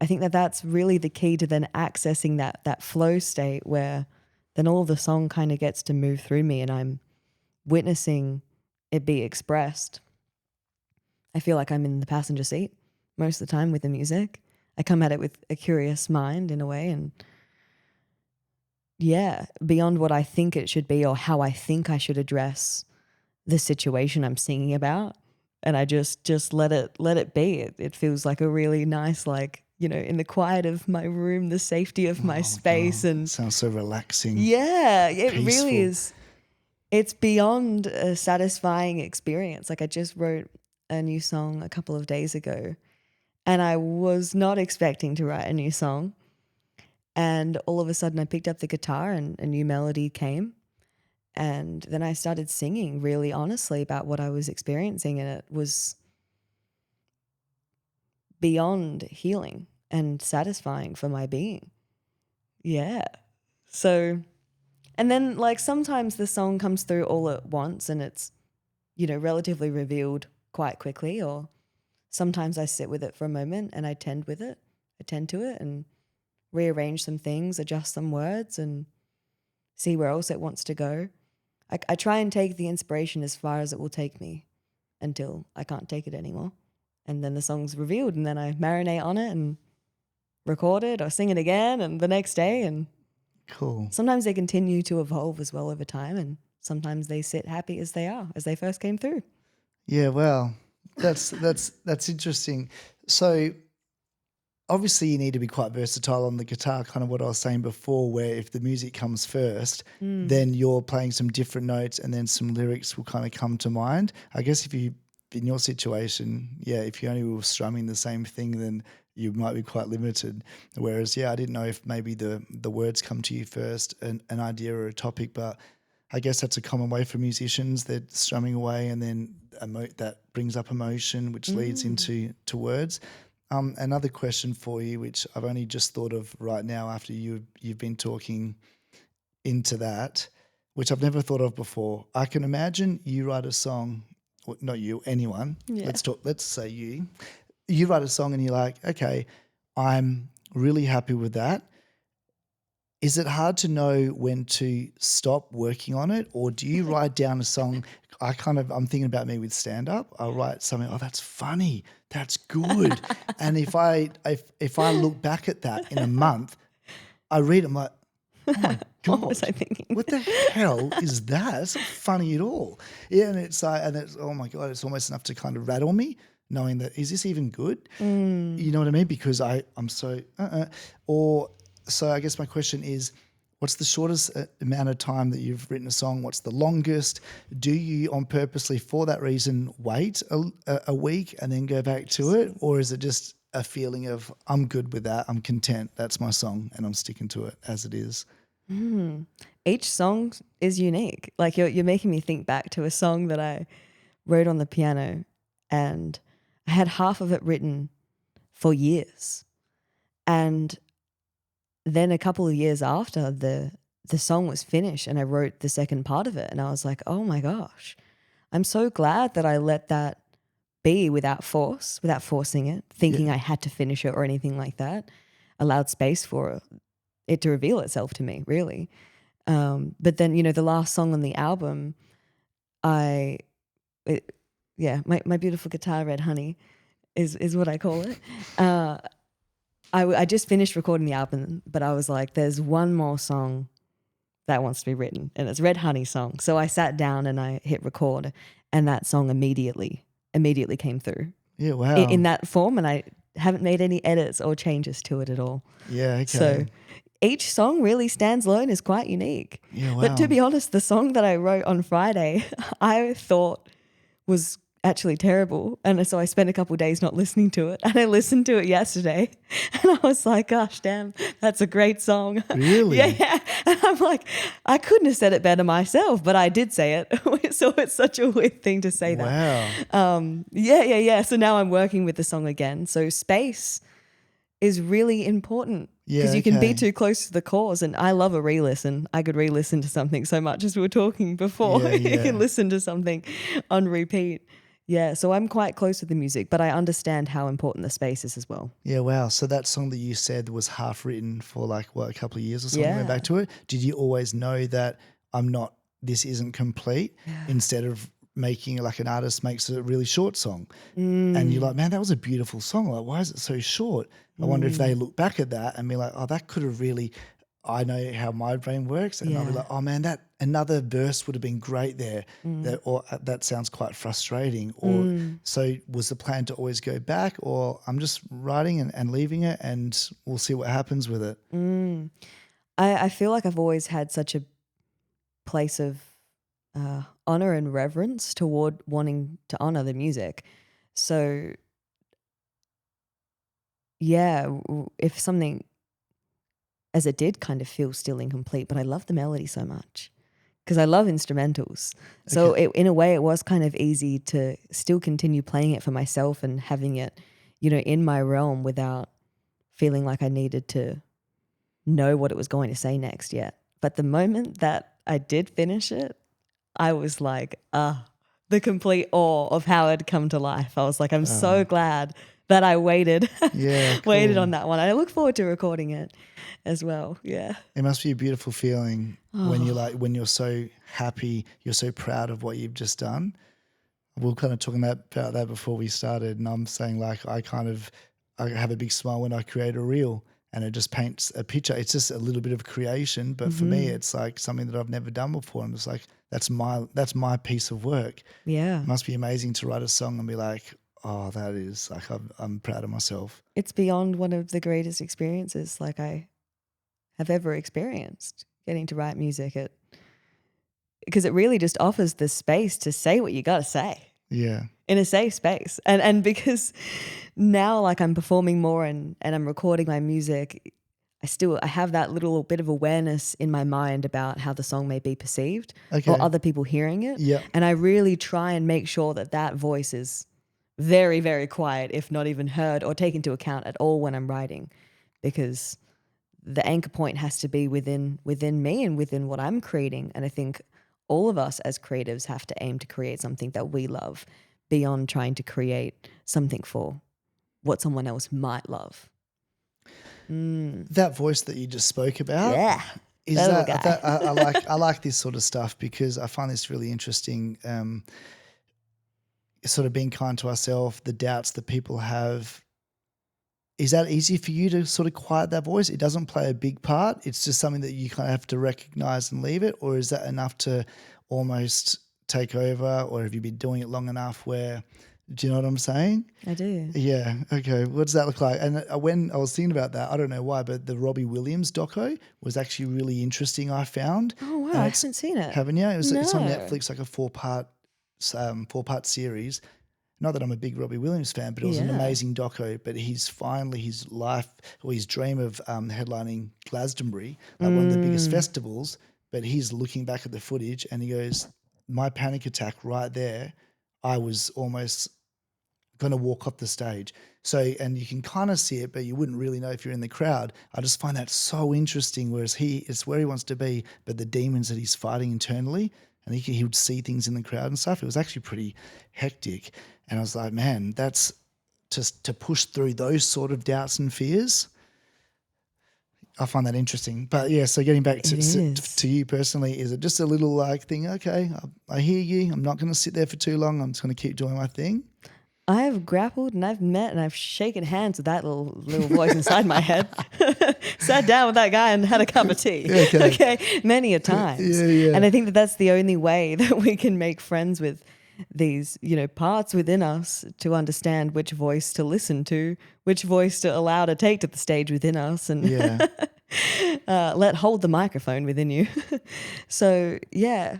I think that that's really the key to then accessing that flow state where then all the song kind of gets to move through me and I'm witnessing it be expressed. I feel like I'm in the passenger seat most of the time with the music. I come at it with a curious mind in a way, and yeah, beyond what I think it should be or how I think I should address the situation I'm singing about, and I just let it be. It feels like a really nice, like, in the quiet of my room, the safety of my Oh, space. God. And Sounds so relaxing, yeah, it really peaceful. is. It's beyond a satisfying experience. Like, I just wrote a new song a couple of days ago, and I was not expecting to write a new song. And all of a sudden I picked up the guitar and a new melody came. And then I started singing really honestly about what I was experiencing. And it was beyond healing and satisfying for my being. Yeah. So, and then like sometimes the song comes through all at once and it's, relatively revealed quite quickly. Or sometimes I sit with it for a moment and I tend to it and rearrange some things, adjust some words and see where else it wants to go. I try and take the inspiration as far as it will take me until I can't take it anymore. And then the song's revealed and then I marinate on it and record it or sing it again and the next day. And Cool. sometimes they continue to evolve as well over time and sometimes they sit happy as they are, as they first came through. Yeah, well, that's interesting. So obviously you need to be quite versatile on the guitar, kind of what I was saying before, where if the music comes first, then you're playing some different notes and then some lyrics will kind of come to mind. I guess if you, in your situation, yeah, if you only were strumming the same thing, then you might be quite limited. Whereas, yeah, I didn't know if maybe the words come to you first, an idea or a topic, but I guess that's a common way for musicians. They're strumming away and then that brings up emotion, which leads into words. Another question for you, which I've only just thought of right now after you've been talking into that, which I've never thought of before. I can imagine you write a song, well, not you, anyone. Yeah. Let's say you. You write a song and you're like, okay, I'm really happy with that. Is it hard to know when to stop working on it, or do you write down a song? I'm thinking about me with stand up. I'll write something. Oh, that's funny. That's good. And if I look back at that in a month, I read it. I'm like, oh my What god, was I thinking? what the hell is that? It's not funny at all. Yeah, and it's oh my god, it's almost enough to kind of rattle me, knowing that is this even good? You know what I mean? Because I'm so or. So I guess my question is, what's the shortest amount of time that you've written a song? What's the longest? Do you on purposely for that reason wait a week and then go back to it? Or is it just a feeling of I'm good with that, I'm content, that's my song and I'm sticking to it as it is? Each song is unique. Like you're making me think back to a song that I wrote on the piano and I had half of it written for years. And then a couple of years after the song was finished and I wrote the second part of it and I was like, oh my gosh, I'm so glad that I let that be without forcing it, thinking I had to finish it or anything like that. Allowed space for it to reveal itself to me, really. But then, the last song on the album, my beautiful guitar, Red Honey, is what I call it. I just finished recording the album, but I was like, there's one more song that wants to be written, and it's Red Honey song. So I sat down and I hit record, and that song immediately came through. Yeah, wow. In that form, and I haven't made any edits or changes to it at all. Yeah, okay. So each song really stands alone, is quite unique. Yeah, wow. But to be honest, the song that I wrote on Friday, I thought was actually terrible. And so I spent a couple of days not listening to it. And I listened to it yesterday and I was like, gosh, damn, that's a great song. Really? Yeah. And I'm like, I couldn't have said it better myself, but I did say it. So it's such a weird thing to say that. Wow. Yeah. So now I'm working with the song again. So space is really important. Yeah, Because you can be okay. too close to the cause. And I love a re-listen. I could re-listen to something so much as we were talking before. Yeah, You yeah. can listen to something on repeat. Yeah, so I'm quite close to the music, but I understand how important the space is as well. Yeah, wow. So that song that you said was half written for like, what, a couple of years or something, Yeah. went back to it. Did you always know that this isn't complete, instead of making like an artist makes a really short song? And you're like, man, that was a beautiful song. Like, why is it so short? I wonder if they look back at that and be like, oh, that could have really, I know how my brain works, and I'll be Yeah. like, oh man, that another verse would have been great there. That sounds quite frustrating. Or so was the plan to always go back, or I'm just writing and leaving it, and we'll see what happens with it. I feel like I've always had such a place of honor and reverence toward wanting to honor the music. So yeah, if something as it did kind of feel still incomplete, but I love the melody so much because I love instrumentals. So Okay. in a way, it was kind of easy to still continue playing it for myself and having it, in my realm without feeling like I needed to know what it was going to say next yet. But the moment that I did finish it, I was like, the complete awe of how it had come to life. I was like, I'm so glad that I waited, Yeah, waited cool. on that one. I look forward to recording it as well. Yeah. It must be a beautiful feeling when when you're so happy, you're so proud of what you've just done. We were kind of talking about that before we started, and I'm saying like I have a big smile when I create a reel, and it just paints a picture. It's just a little bit of creation, but for me, it's like something that I've never done before. I'm just like, that's my piece of work. Yeah. It must be amazing to write a song and be like, oh, that is like I'm proud of myself. It's beyond one of the greatest experiences like I have ever experienced, getting to write music because it really just offers the space to say what you got to say Yeah. in a safe space. And because now like I'm performing more and I'm recording my music, I have that little bit of awareness in my mind about how the song may be perceived Okay. or other people hearing it. Yeah. And I really try and make sure that voice is very, very quiet, if not even heard or taken into account at all when I'm writing, because the anchor point has to be within me and within what I'm creating. And I think all of us as creatives have to aim to create something that we love beyond trying to create something for what someone else might love. That voice that you just spoke about, Yeah. is That little that guy. I like this sort of stuff because I find this really interesting. Sort of being kind to ourselves, the doubts that people have. Is that easy for you to sort of quiet that voice? It doesn't play a big part. It's just something that you kind of have to recognize and leave it, or is that enough to almost take over? Or have you been doing it long enough where? Do you know what I'm saying? I do. Yeah. Okay. What does that look like? And when I was thinking about that, I don't know why, but the Robbie Williams doco was actually really interesting. I found. Oh, wow. And I it's, haven't seen it. haven't you? It's on No. Netflix, like a four-part series. Not that I'm a big Robbie Williams fan, but it was an Yeah. amazing doco. But his life or his dream of headlining Glastonbury, like one of the biggest festivals. But he's looking back at the footage and he goes, "My panic attack right there, I was almost going to walk off the stage." So, and you can kind of see it, but you wouldn't really know if you're in the crowd. I just find that so interesting. Whereas it's where he wants to be, but the demons that he's fighting internally, and he would see things in the crowd and stuff. It was actually pretty hectic. And I was like, man, that's just to push through those sort of doubts and fears. I find that interesting. But yeah, so getting back It is. to you personally, is it just a little like thing? Okay, I hear you. I'm not going to sit there for too long. I'm just going to keep doing my thing. I've grappled and I've met and I've shaken hands with that little voice inside my head. Sat down with that guy and had a cup of tea. Okay. Many a times. Yeah. And I think that's the only way that we can make friends with these, parts within us to understand which voice to listen to, which voice to allow to take to the stage within us and Yeah. let hold the microphone within you. So yeah,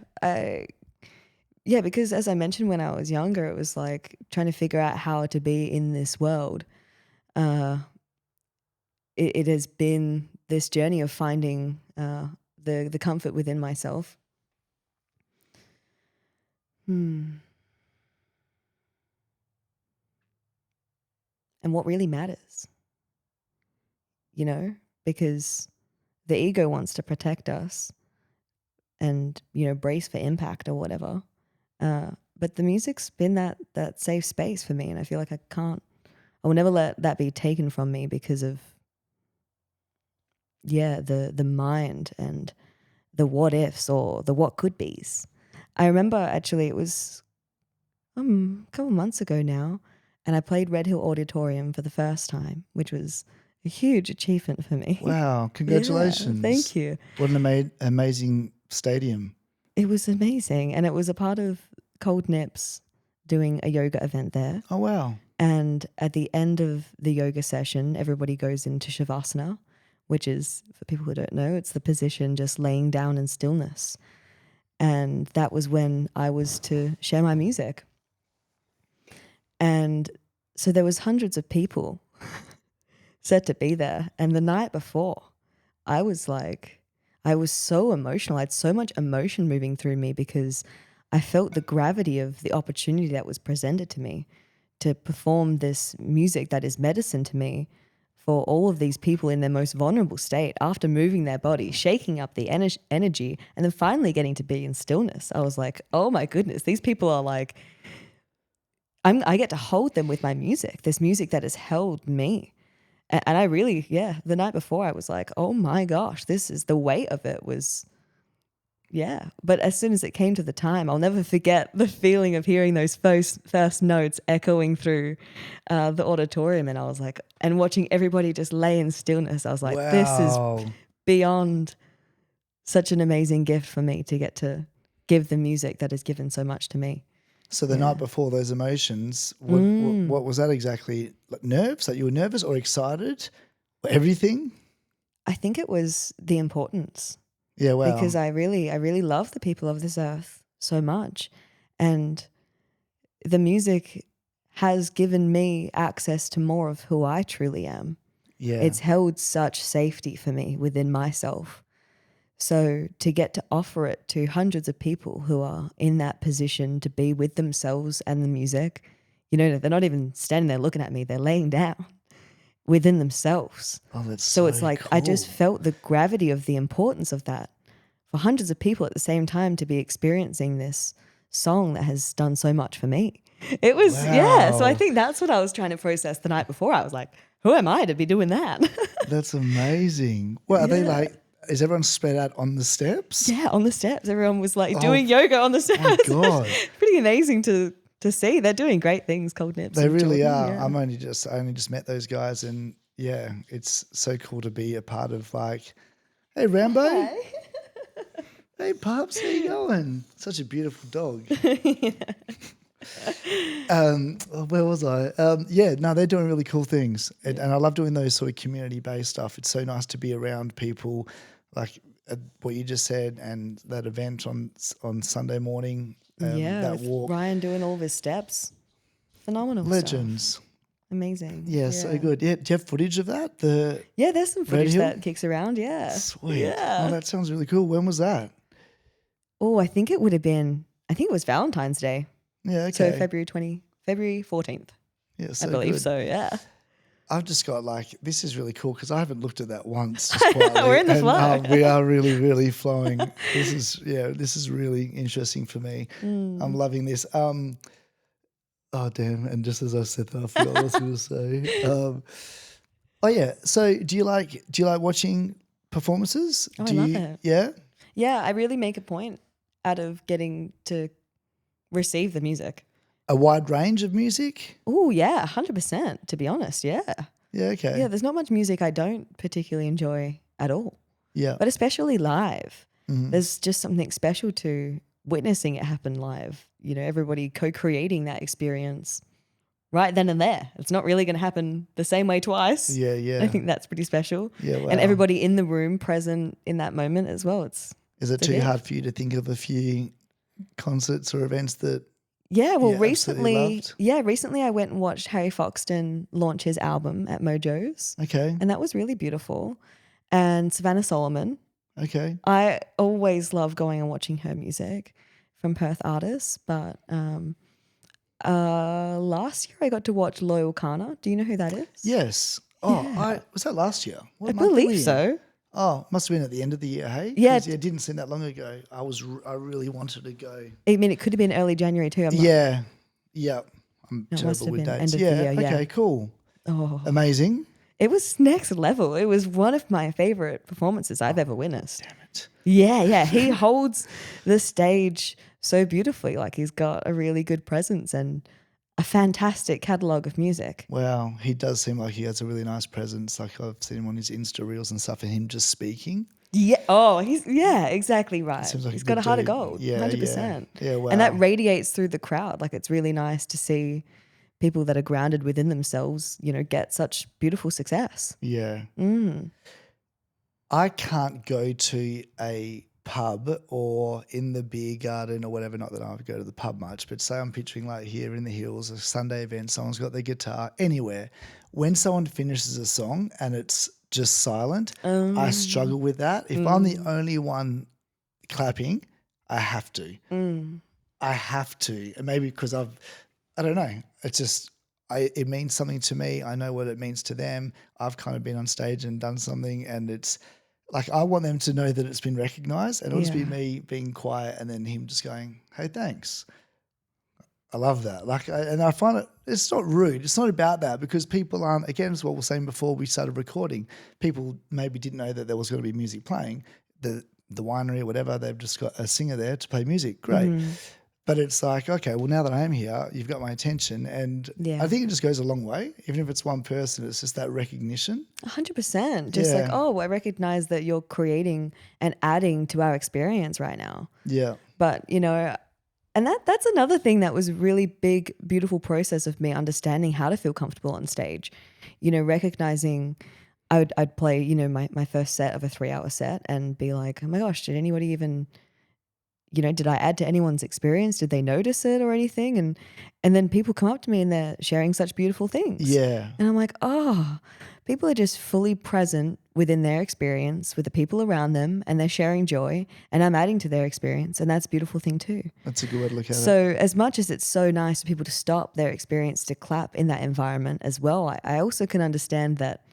because as I mentioned when I was younger, it was like trying to figure out how to be in this world. It has been this journey of finding the comfort within myself. And what really matters, because the ego wants to protect us and, brace for impact or whatever. But the music's been that safe space for me. And I feel like I will never let that be taken from me because of, the mind and the what ifs or the what could be's. I remember actually it was a couple months ago now, and I played Red Hill Auditorium for the first time, which was a huge achievement for me. Wow. Yeah, Congratulations. thank you. What an amazing stadium. It was amazing. And it was a part of Cold Nips doing a yoga event there. Oh, wow. And at the end of the yoga session, everybody goes into Shavasana, which is, for people who don't know, it's the position just laying down in stillness. And that was when I was to share my music. And so there was hundreds of people set to be there. And the night before, I was so emotional. I had so much emotion moving through me because I felt the gravity of the opportunity that was presented to me to perform this music that is medicine to me for all of these people in their most vulnerable state after moving their body, shaking up the energy, and then finally getting to be in stillness. I was like, oh my goodness, these people are like, I get to hold them with my music, this music that has held me. And I really, the night before I was like, oh my gosh, this is the weight of it was, But as soon as it came to the time, I'll never forget the feeling of hearing those first notes echoing through the auditorium. And I was like, and watching everybody just lay in stillness, I was like, This is beyond such an amazing gift for me to get to give the music that has given so much to me. So the night before those emotions, what was that exactly? Like nerves? That you were nervous or excited? Or everything? I think it was the importance. Yeah, wow. Because I really love the people of this earth so much. And the music has given me access to more of who I truly am. Yeah. It's held such safety for me within myself. So to get to offer it to hundreds of people who are in that position to be with themselves and the music, they're not even standing there looking at me, they're laying down within themselves. Oh, that's so it's like cool. I just felt the gravity of the importance of that for hundreds of people at the same time to be experiencing this song that has done so much for me. It was, so I think that's what I was trying to process the night before. I was like, who am I to be doing that? That's amazing. Well, are they like, is everyone spread out on the steps? Yeah, on the steps. Everyone was like doing yoga on the steps. Oh, God. Pretty amazing to see. They're doing great things, Cold Nips. They really are. Yeah. I only just met those guys, and it's so cool to be a part of like, hey, Rambo. Hi. Hey, Pups, how you going? Such a beautiful dog. Where was I? They're doing really cool things. And I love doing those sort of community-based stuff. It's so nice to be around people like what you just said and that event on Sunday morning. That walk. Ryan doing all of his steps. Phenomenal Legends. stuff. Amazing. Yeah, so good. Yeah, do you have footage of that? There's some footage that kicks around, Sweet. Yeah. Oh, that sounds really cool. When was that? Oh, I think it was Valentine's Day. Yeah, okay. So February 14th. Yeah, so I believe good. so, yeah. I've just got this is really cool because I haven't looked at that once. Just quietly, we're in the flow. We are really, really flowing. This is really interesting for me. I'm loving this. Oh, damn. And just as I said that, I forgot what I was going to say. So do you like watching performances? Oh, I love it. Yeah? Yeah, I really make a point out of getting to receive the music. A wide range of music? Oh, yeah, 100%, to be honest, yeah. Yeah, okay. Yeah, there's not much music I don't particularly enjoy at all. Yeah. But especially live. Mm-hmm. There's just something special to witnessing it happen live. Everybody co-creating that experience right then and there. It's not really going to happen the same way twice. Yeah, yeah. I think that's pretty special. Yeah, wow. And everybody in the room present in that moment as well. Is it too hard for you to think of a few concerts or events that recently I went and watched Harry Foxton launch his album at Mojo's. Okay. And that was really beautiful. And Savannah Solomon. Okay. I always love going and watching her music from Perth artists, but last year I got to watch Loyal Kana. Do you know who that is? Yes. Oh, was that last year? I believe so. Oh, must have been at the end of the year, hey? Yeah. It didn't seem that long ago. I really wanted to go. I mean, it could have been early January too. Yeah. I'm must terrible have with been dates. end of the year, Okay, cool. Oh, Amazing. it was next level. It was one of my favorite performances I've ever witnessed. Damn it. Yeah. He holds the stage so beautifully. Like he's got a really good presence, and a fantastic catalogue of music. Wow, he does seem like he has a really nice presence. Like I've seen him on his Insta reels and stuff, and him just speaking. Yeah. Oh, exactly right. Seems like He's a got good a heart of dude. gold. Yeah, 100%. yeah, wow. And that radiates through the crowd. Like it's really nice to see people that are grounded within themselves, get such beautiful success. Yeah. Mm. I can't go to a pub or in the beer garden or whatever, not that I go to the pub much, but say I'm picturing like here in the hills, a Sunday event, someone's got their guitar, anywhere. When someone finishes a song and it's just silent, I struggle with that. If I'm the only one clapping, I have to. I have to. And maybe because I don't know, it's just, it means something to me. I know what it means to them. I've kind of been on stage and done something, and it's like I want them to know that it's been recognised, and it'll just be me being quiet and then him just going, hey, thanks. I love that. And I find it's not rude. It's not about that, because people aren't, again, as what we were saying before we started recording, people maybe didn't know that there was going to be music playing. The winery or whatever, they've just got a singer there to play music. Great. But it's like, okay, well, now that I am here, you've got my attention. And I think it just goes a long way. Even if it's one person, it's just that recognition. 100%. Just like, I recognize that you're creating and adding to our experience right now. Yeah. But, and that's another thing that was really big, beautiful process of me understanding how to feel comfortable on stage. Recognizing I'd play, my first set of a 3-hour set and be like, oh my gosh, did anybody even... did I add to anyone's experience? Did they notice it or anything? And then people come up to me and they're sharing such beautiful things. Yeah. And I'm like, people are just fully present within their experience with the people around them, and they're sharing joy, and I'm adding to their experience. And that's a beautiful thing too. That's a good way to look at it. So as much as it's so nice for people to stop their experience to clap in that environment as well, I also can understand that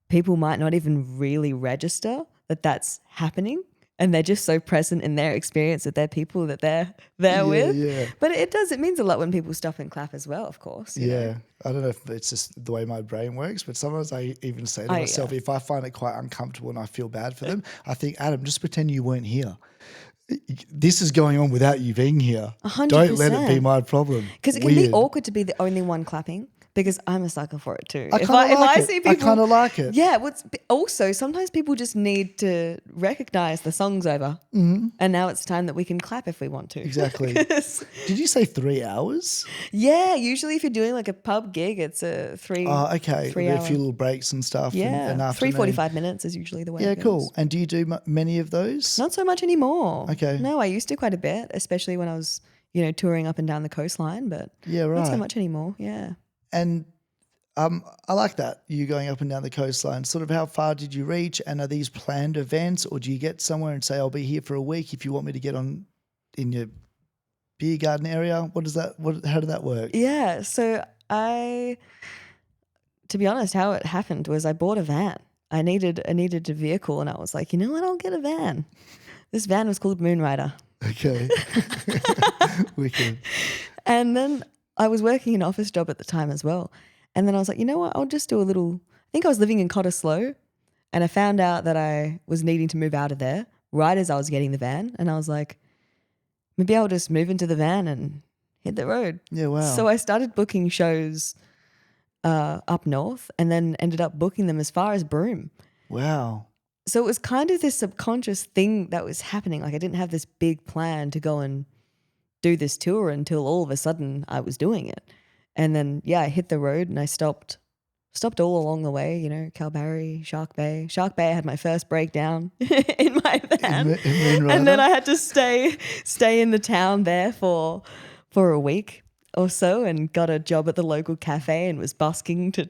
people might not even really register that that's happening. And they're just so present in their experience with their people that they're there with. Yeah. But it means a lot when people stop and clap as well, of course. you know. I don't know if it's just the way my brain works, but sometimes I even say to myself, if I find it quite uncomfortable and I feel bad for them, I think, Adam, just pretend you weren't here. This is going on without you being here. 100%. Don't let it be my problem. Because it can be awkward to be the only one clapping. Because I'm a sucker for it too. If I see people, I kind of like it. Yeah. Also, sometimes people just need to recognize the song's over, and now it's time that we can clap if we want to. Exactly. Did you say 3 hours? Yeah. Usually, if you're doing like a pub gig, it's a 3. Oh, okay. 3 a hour. few little breaks and stuff. Yeah. And 3:45 minutes is usually the way. Yeah, it goes. cool. And do you do many of those? Not so much anymore. Okay. No, I used to quite a bit, especially when I was touring up and down the coastline. But not so much anymore. Yeah. And I like that, you going up and down the coastline. Sort of how far did you reach, and are these planned events, or do you get somewhere and say, I'll be here for a week if you want me to get on in your beer garden area? How did that work? Yeah, so to be honest, how it happened was I bought a van. I needed a vehicle, and I was like, you know what, I'll get a van. This van was called Moonrider. Okay. Wicked. And then I was working an office job at the time as well. And then I was like, you know what, I'll just do I think I was living in Cottesloe, and I found out that I was needing to move out of there right as I was getting the van. And I was like, maybe I'll just move into the van and hit the road. Yeah, wow. So I started booking shows up north, and then ended up booking them as far as Broome. Wow. So it was kind of this subconscious thing that was happening. Like I didn't have this big plan to go and do this tour until all of a sudden I was doing it. And then, I hit the road and I stopped all along the way, Kalbarri, Shark Bay. Shark Bay, I had my first breakdown in my van. And then I had to stay in the town there for a week or so, and got a job at the local cafe and was busking to,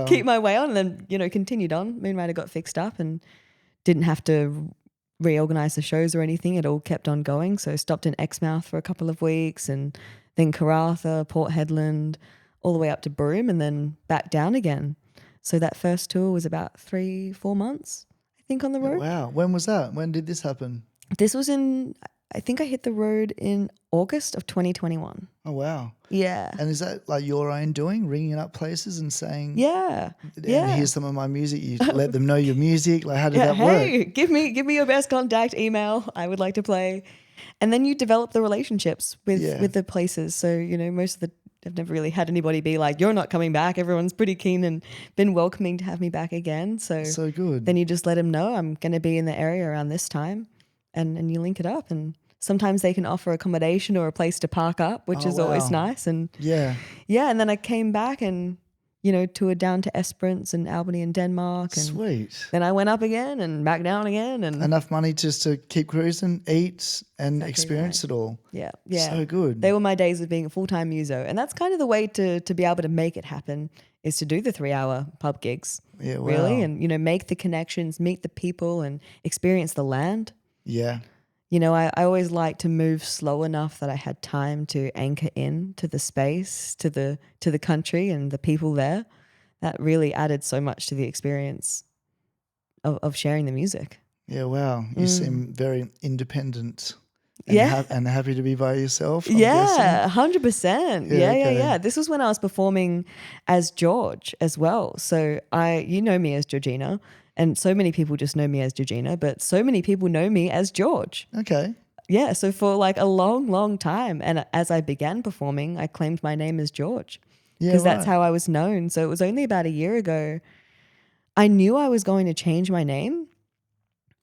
keep my way on. And then, continued on. Moonrider got fixed up and didn't have to reorganize the shows or anything. It all kept on going. So stopped in Exmouth for a couple of weeks, and then Karratha, Port Hedland, all the way up to Broome, and then back down again. So that first tour was about 3-4 months, I think, on the road. Wow. When was that? When did this happen? This was in I think I hit the road in August of 2021. Oh, wow. Yeah. And is that like your own doing, ringing up places and saying, Yeah. and Yeah. here's some of my music? You let them know your music. Like, how did Yeah, that work? hey, give me your best contact email. I would like to play. And then you develop the relationships with the places. So, most of I've never really had anybody be like, you're not coming back. Everyone's pretty keen and been welcoming to have me back again. So good. then you just let them know I'm going to be in the area around this time and you link it up. And sometimes they can offer accommodation or a place to park up, which is always nice. And yeah. And then I came back and, toured down to Esperance and Albany and Denmark. And Sweet. then I went up again and back down again. And enough money just to keep cruising, eat, and Exactly experience it all. Yeah. So good. They were my days of being a full-time muso. And that's kind of the way to be able to make it happen, is to do the 3-hour pub gigs. Yeah, wow. Really. And, make the connections, meet the people and experience the land. Yeah. I always liked to move slow enough that I had time to anchor in to the space, to the country and the people there. That really added so much to the experience of sharing the music. Yeah, wow. You seem very independent Yeah. and happy to be by yourself, I'm Yeah, guessing. 100%. Yeah, okay. Yeah. This was when I was performing as George as well. So you know me as Georgina, and so many people just know me as Georgina, but so many people know me as George. Okay. Yeah, so for like a long, long time, and as I began performing, I claimed my name as George because that's how I was known. So it was only about a year ago, I knew I was going to change my name,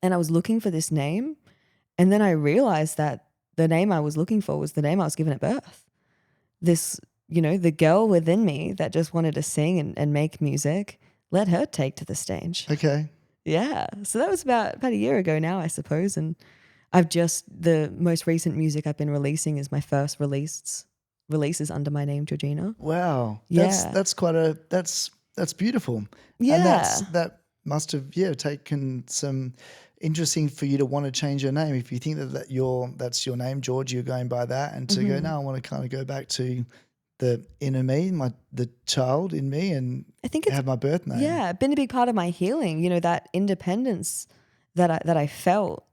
and I was looking for this name, and then I realized that the name I was looking for was the name I was given at birth. This, the girl within me that just wanted to sing and make music, let her take to the stage. Okay. Yeah. So that was about a year ago now, I suppose. And the most recent music I've been releasing is my first releases under my name, Georgina. Wow. Yeah. That's beautiful. Yeah. And that must have taken some interesting for you to want to change your name. If you think that's your name, George, you're going by that, and to go, no, I want to kind of go back to the inner me, the child in me, and I think have my birth name. Yeah, been a big part of my healing. That independence that I felt,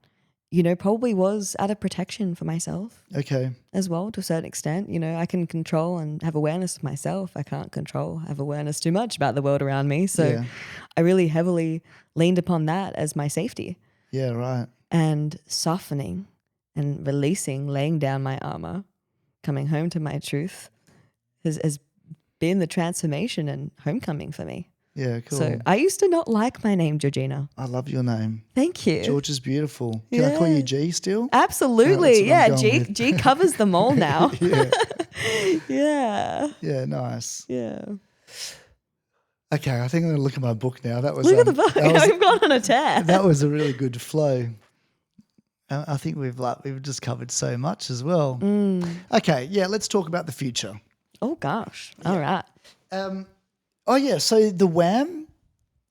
probably was out of protection for myself. Okay. As well, to a certain extent. I can control and have awareness of myself. I can't have awareness too much about the world around me. So I really heavily leaned upon that as my safety. Yeah, right. And softening and releasing, laying down my armor, coming home to my truth has been the transformation and homecoming for me. Yeah, cool. So I used to not like my name, Georgina. I love your name. Thank you. George is beautiful. Can I call you G still? Absolutely. Yeah, G covers them all now. Yeah. Yeah. Yeah, nice. Yeah. Okay, I think I'm going to look at my book now. That was Look at the book. We've gone on a tear. That was a really good flow. I think we've just covered so much as well. Okay, yeah, let's talk about the future. Oh gosh. All right. So the Wham,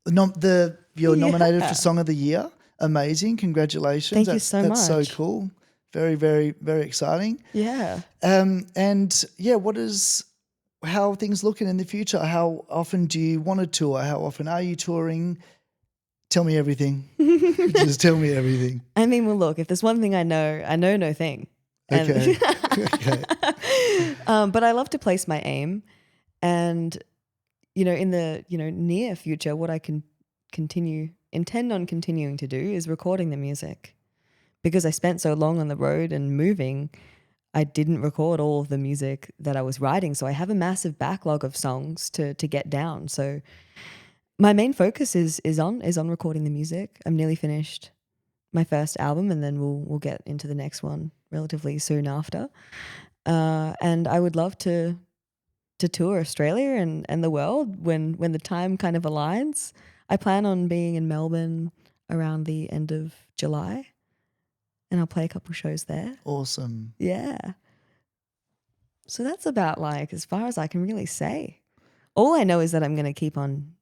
you're nominated for Song of the Year. Amazing, congratulations! Thank you so much. That's so cool. Very, very, very exciting. Yeah. How are things looking in the future? How often do you want to tour? How often are you touring? Tell me everything. Just tell me everything. I mean, well, look, if there's one thing I know no thing. Okay. Okay. But I love to place my aim, and in the near future, what I can intend on continuing to do is recording the music, because I spent so long on the road and moving. I didn't record all of the music that I was writing, so I have a massive backlog of songs to get down. So my main focus is on recording the music. I'm nearly finished my first album, and then we'll get into the next one relatively soon after. And I would love to tour Australia and the world when the time kind of aligns. I plan on being in Melbourne around the end of July, and I'll play a couple shows there. Awesome. Yeah. So that's about as far as I can really say. All I know is that I'm going to keep on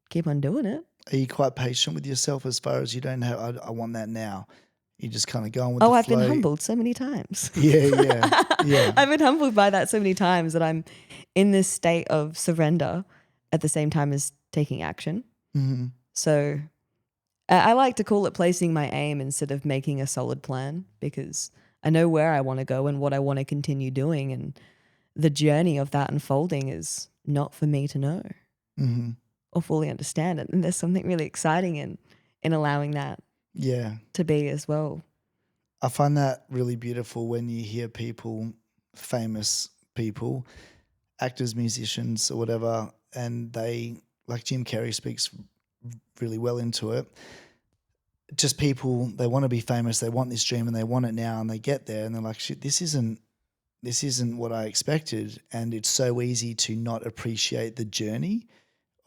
doing it. Are you quite patient with yourself as far as you don't have, I want that now? You just kind of going with the flow? I've been humbled so many times. Yeah. I've been humbled by that so many times that I'm in this state of surrender at the same time as taking action. Mm-hmm. So I like to call it placing my aim instead of making a solid plan, because I know where I want to go and what I want to continue doing. And the journey of that unfolding is not for me to know or fully understand it. And there's something really exciting in allowing that Yeah. to be as well. I find that really beautiful when you hear people, famous people, actors, musicians, or whatever, and they, like Jim Carrey speaks really well into it. Just people, they want to be famous, they want this dream and they want it now, and they get there and they're like, shit, this isn't what I expected. And it's so easy to not appreciate the journey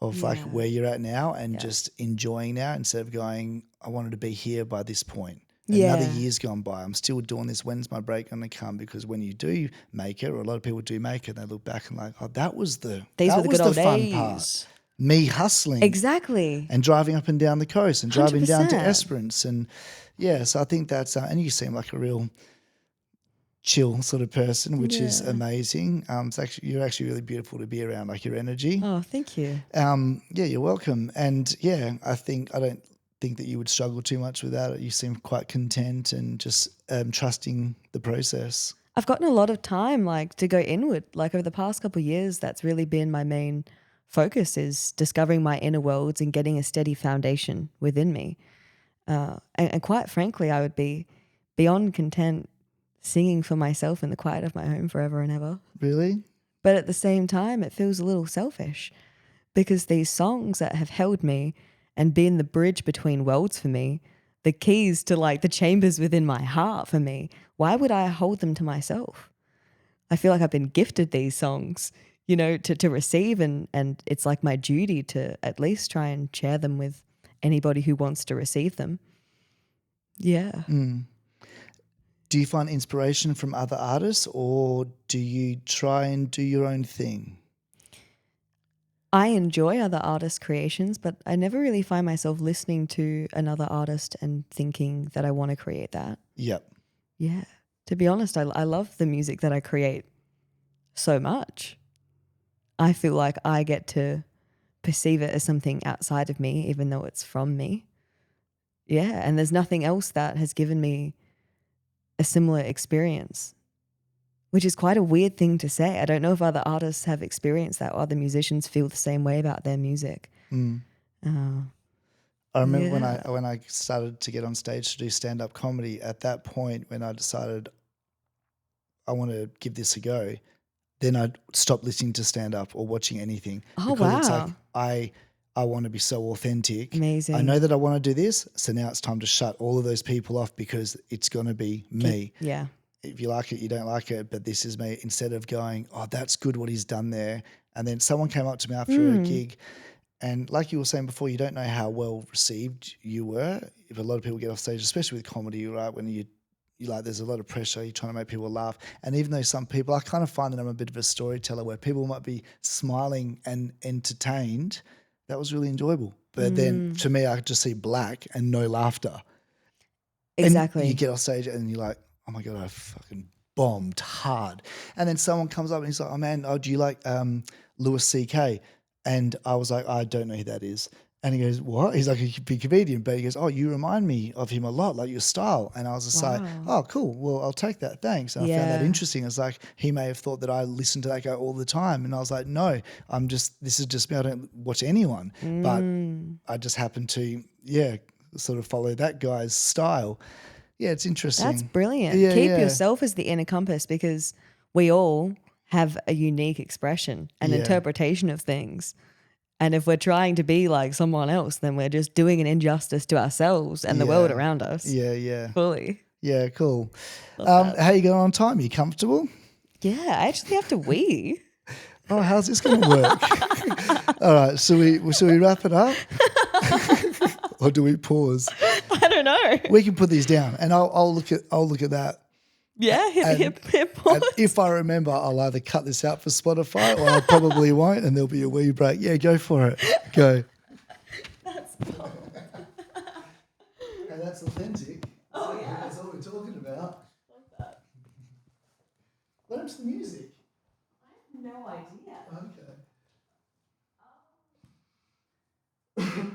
of like Yeah. where you're at now and Yeah. just enjoying now instead of going, I wanted to be here by this point. Another year's gone by. I'm still doing this. When's my break going to come? Because when you do make it, or a lot of people do make it, they look back and like, oh, that was the good old fun part. days. Me hustling. Exactly. And driving up and down the coast and driving down to 100%. Esperance. And yeah, so I think that's, and you seem like a real chill sort of person, which is amazing. You're actually really beautiful to be around, like your energy. Oh, thank you. Yeah, you're welcome. And yeah, I don't think that you would struggle too much with that. You seem quite content and just trusting the process. I've gotten a lot of time like to go inward. Like over the past couple of years, that's really been my main focus, is discovering my inner worlds and getting a steady foundation within me. And quite frankly, I would be beyond content singing for myself in the quiet of my home forever and ever. Really? But at the same time, it feels a little selfish, because these songs that have held me and been the bridge between worlds for me, the keys to like the chambers within my heart for me, why would I hold them to myself? I feel like I've been gifted these songs, you know, to receive, and it's like my duty to at least try and share them with anybody who wants to receive them. Yeah. Do you find inspiration from other artists, or do you try and do your own thing? I enjoy other artists' creations, but I never really find myself listening to another artist and thinking that I want to create that. Yep. Yeah. To be honest, I love the music that I create so much. I feel like I get to perceive it as something outside of me, even though it's from me. Yeah. And there's nothing else that has given me a similar experience, which is quite a weird thing to say. I don't know if other artists have experienced that or other musicians feel the same way about their music. I remember when I started to get on stage to do stand-up comedy, at that point when I decided I want to give this a go, then I'd stop listening to stand-up or watching anything. Oh, because it's wow. like I want to be so authentic. Amazing. I know that I want to do this, so now it's time to shut all of those people off because it's going to be me. Yeah. If you like it, you don't like it, but this is me, instead of going, oh, that's good what he's done there. And then someone came up to me after a gig, and like you were saying before, you don't know how well received you were. If a lot of people get off stage, especially with comedy, right, when you like, there's a lot of pressure, you're trying to make people laugh. And even though some people, I kind of find that I'm a bit of a storyteller where people might be smiling and entertained, that was really enjoyable. But then to me, I could just see black and no laughter. Exactly. And you get off stage and you're like, oh my God, I fucking bombed hard. And then someone comes up and he's like, oh man, do you like Louis C.K.? And I was like, I don't know who that is. And he goes, what? He's like a big comedian, but he goes, oh, you remind me of him a lot, like your style. And I was just like, oh, cool. Well, I'll take that. Thanks. And I found that interesting. It's like, he may have thought that I listened to that guy all the time. And I was like, no, this is just me. I don't watch anyone. But I just happen to, sort of follow that guy's style. Yeah, it's interesting. That's brilliant. Yeah, Keep yourself as the inner compass, because we all have a unique expression and interpretation of things. And if we're trying to be like someone else, then we're just doing an injustice to ourselves and the world around us. Yeah. Fully. Yeah, cool. How you going on time? You comfortable? Yeah, I actually have to wee. Oh, how's this going to work? All right, so we wrap it up? Or do we pause? I don't know. We can put these down and I'll look at that. Yeah, hit pause. And if I remember, I'll either cut this out for Spotify or I probably won't, and there'll be a wee break. Yeah, go for it. Go. That's fun. And that's authentic. Oh, yeah. That's all we're talking about. Like that. What happens to the music? I have no idea. Okay.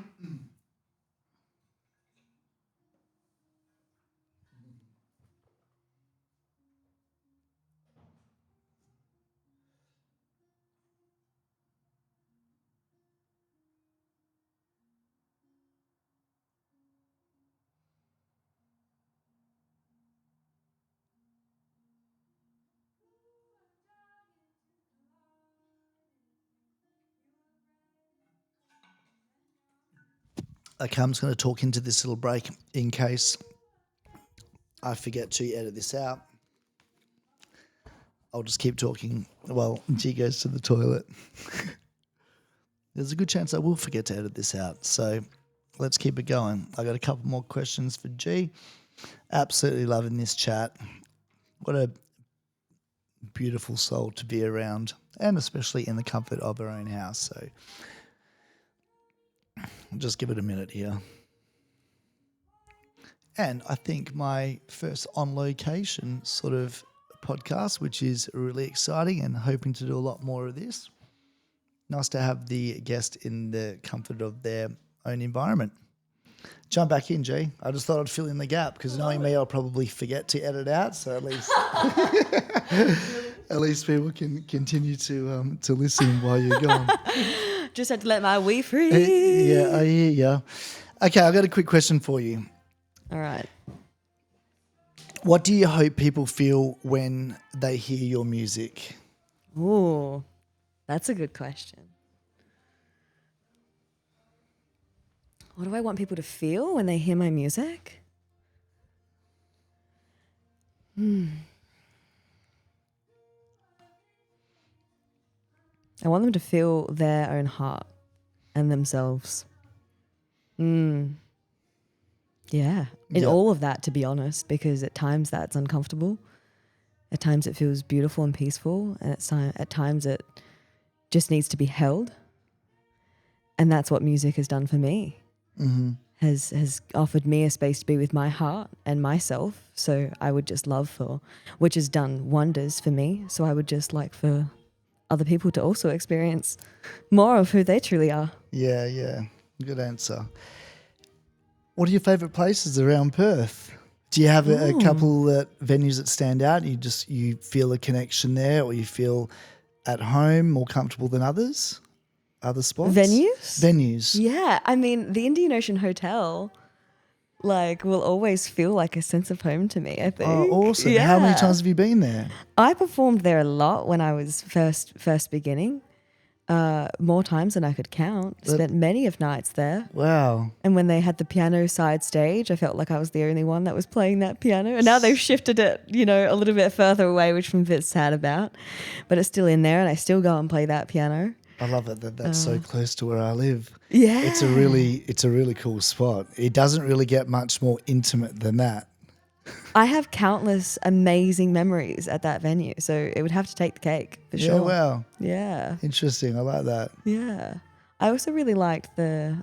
Okay, I'm just going to talk into this little break in case I forget to edit this out. I'll just keep talking while G goes to the toilet. There's a good chance I will forget to edit this out. So let's keep it going. I got a couple more questions for G. Absolutely loving this chat. What a beautiful soul to be around, and especially in the comfort of her own house. So I'll just give it a minute here. And I think my first on location sort of podcast, which is really exciting and hoping to do a lot more of this. Nice to have the guest in the comfort of their own environment. Jump back in, G. I just thought I'd fill in the gap because knowing me, I'll probably forget to edit out. So at least, at least people can continue to listen while you're gone. Just had to let my wee free. Yeah, I hear ya. Okay, I've got a quick question for you. All right. What do you hope people feel when they hear your music? Ooh, that's a good question. What do I want people to feel when they hear my music? I want them to feel their own heart and themselves. Yeah, in all of that, to be honest, because at times that's uncomfortable. At times it feels beautiful and peaceful, and at times it just needs to be held. And that's what music has done for me. Mm-hmm. Has offered me a space to be with my heart and myself. So I would just love for, which has done wonders for me. So I would just like for other people to also experience more of who they truly are. Yeah. Good answer. What are your favourite places around Perth? Do you have a couple venues that stand out? You feel a connection there, or you feel at home, more comfortable than others? Other spots? Venues. Yeah, I mean, the Indian Ocean Hotel, will always feel like a sense of home to me, I think. Oh, awesome. Yeah. How many times have you been there? I performed there a lot when I was first beginning. More times than I could count. Spent many of nights there. Wow. And when they had the piano side stage, I felt like I was the only one that was playing that piano. And now they've shifted it, a little bit further away, which I'm a bit sad about. But it's still in there, and I still go and play that piano. I love it that that's so close to where I live. Yeah. It's a really cool spot. It doesn't really get much more intimate than that. I have countless amazing memories at that venue, so it would have to take the cake for sure. Yeah, wow. Yeah. Interesting. I like that. Yeah. I also really liked I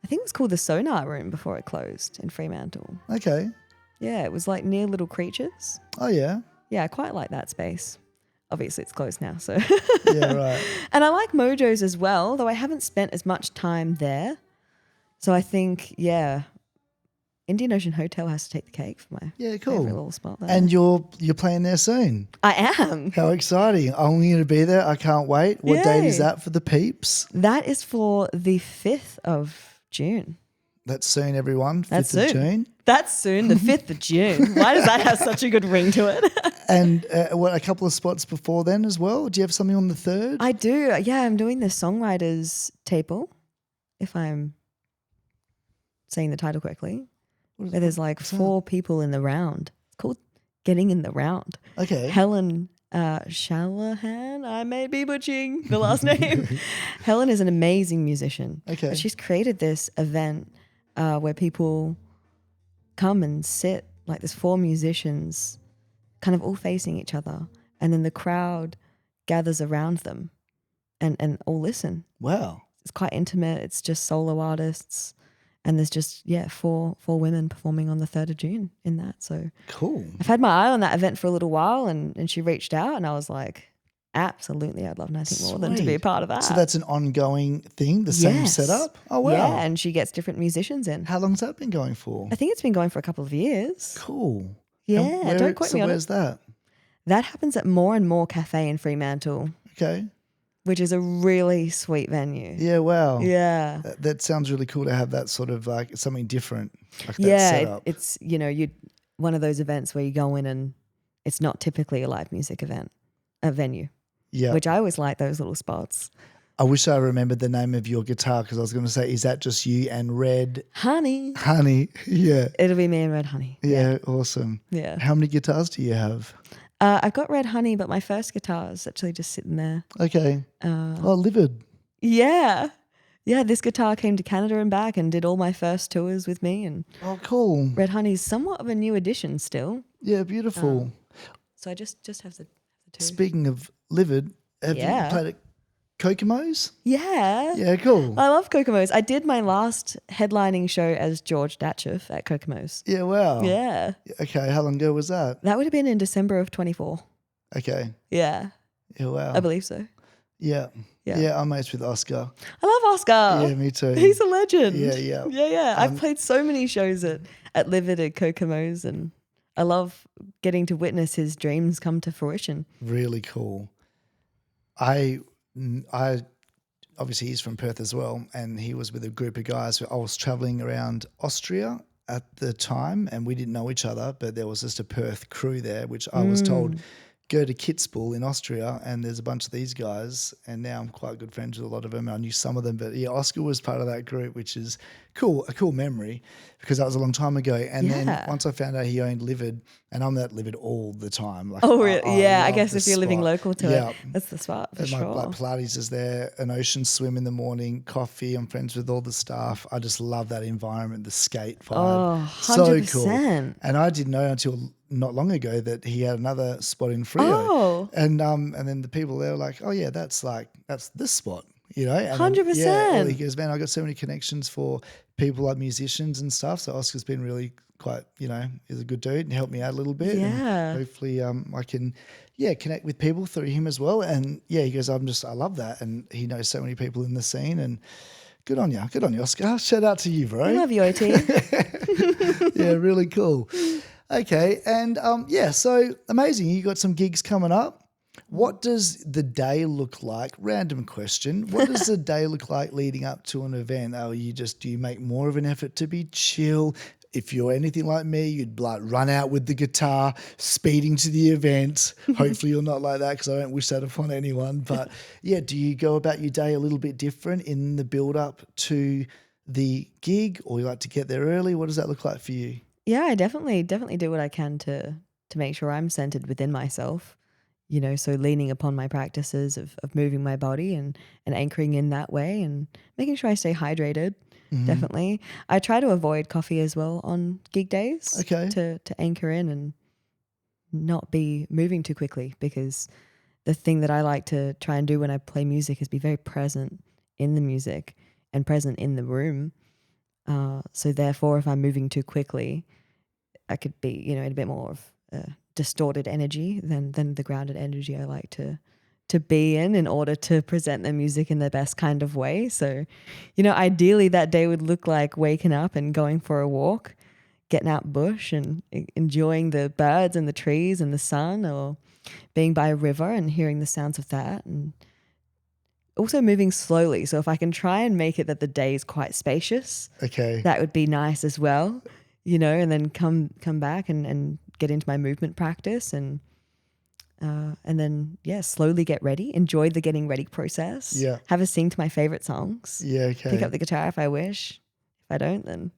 think it was called the Sonar Room before it closed in Fremantle. Okay. Yeah, it was near Little Creatures. Oh, yeah. Yeah, I quite like that space. Obviously, it's closed now, so. Yeah, right. And I like Mojo's as well, though I haven't spent as much time there. So I think, Indian Ocean Hotel has to take the cake for my favorite little spot there. And you're playing there soon. I am. How exciting. I'm going to be there. I can't wait. What date is that for the peeps? That is for the 5th of June. That's soon, everyone. 5th That's of soon. June. That's soon, the 5th of June. Why does that have such a good ring to it? And a couple of spots before then as well? Do you have something on the 3rd? I do. Yeah, I'm doing the Songwriters table, if I'm saying the title correctly. Where there's 4 people in the round. It's called Getting in the Round. Okay. Helen Shalahan, I may be butchering the last name. Helen is an amazing musician. Okay. But she's created this event where people come and sit, there's 4 musicians kind of all facing each other. And then the crowd gathers around them and all listen. Wow. It's quite intimate. It's just solo artists. And there's just, 4 women performing on the 3rd of June in that. So cool. I've had my eye on that event for a little while, and she reached out, and I was like, absolutely, I'd love nothing more than to be a part of that. So that's an ongoing thing, the same setup? Oh, wow. Yeah, and she gets different musicians in. How long's that been going for? I think it's been going for a couple of years. Cool. Yeah, don't quote me on it. Where's that? That happens at More and More Cafe in Fremantle. Okay. Which is a really sweet venue. Yeah, wow. Yeah. That sounds really cool to have that sort of something different. That setup. It's, you one of those events where you go in and it's not typically a live music event, a venue. Yeah. Which I always like those little spots. I wish I remembered the name of your guitar because I was going to say, is that just you and Red Honey. Honey? Yeah. It'll be me and Red Honey. Yeah, awesome. Yeah. How many guitars do you have? I've got Red Honey, but my first guitar is actually just sitting there. Okay. Livid. Yeah. Yeah, this guitar came to Canada and back and did all my first tours with me. And Oh, cool. Red Honey's somewhat of a new addition still. Yeah, beautiful. So I just have the two. Speaking of livid, have you played at Kokomo's? Yeah. Yeah, cool. I love Kokomo's. I did my last headlining show as George Dacheff at Kokomo's. Yeah, wow. Yeah. Okay, how long ago was that? That would have been in December of 24. Okay. Yeah. Yeah, wow. I believe so. Yeah. Yeah, I'm mates with Oscar. I love Oscar. Yeah, me too. He's a legend. Yeah. Yeah. I've played so many shows at Livid at Kokomo's, and I love getting to witness his dreams come to fruition. Really cool. I obviously he's from Perth as well, and he was with a group of guys. I was traveling around Austria at the time, and we didn't know each other, but there was just a Perth crew there, which I was told, go to Kitzbühel in Austria, and there's a bunch of these guys, and now I'm quite good friends with a lot of them. I knew some of them, but yeah, Oscar was part of that group, which is cool, a cool memory, because that was a long time ago. And then once I found out he owned Livid, and I'm at Livid all the time. Like, oh, really? I love guess the if you're living spot. local to it, that's the spot for and sure. like Pilates is there, an ocean swim in the morning, coffee. I'm friends with all the staff. I just love that environment, the skate vibe. Oh, 100%. So cool. And I didn't know until not long ago that he had another spot in Frio. Oh. And then the people there were like, oh yeah, that's this spot, you know? And 100%. Then, he goes, man, I got so many connections for people like musicians and stuff. So Oscar's been really quite, he's a good dude and helped me out a little bit. Yeah. And hopefully I can, connect with people through him as well. And he goes, I love that. And he knows so many people in the scene, and good on you, Oscar. Shout out to you, bro. I love you, OT. Yeah, really cool. Okay. And so amazing. You got some gigs coming up. What does the day look like? Random question. What does the day look like leading up to an event? Do you make more of an effort to be chill? If you're anything like me, you'd like run out with the guitar, speeding to the event. Hopefully you're not like that, because I don't wish that upon anyone. But do you go about your day a little bit different in the build up to the gig, or you like to get there early? What does that look like for you? Yeah, I definitely do what I can to make sure I'm centered within myself. So leaning upon my practices of moving my body and anchoring in that way, and making sure I stay hydrated. Mm-hmm. Definitely. I try to avoid coffee as well on gig days. Okay. To anchor in and not be moving too quickly, because the thing that I like to try and do when I play music is be very present in the music and present in the room. So therefore, if I'm moving too quickly, I could be, in a bit more of distorted energy than the grounded energy I like to be in order to present the music in the best kind of way. So, ideally that day would look like waking up and going for a walk, getting out bush and enjoying the birds and the trees and the sun, or being by a river and hearing the sounds of that, and also moving slowly. So if I can try and make it that the day is quite spacious, that would be nice as well, and then come back and get into my movement practice, and then slowly get ready, enjoy the getting ready process, have a sing to my favorite songs, pick up the guitar if I wish. If I don't, then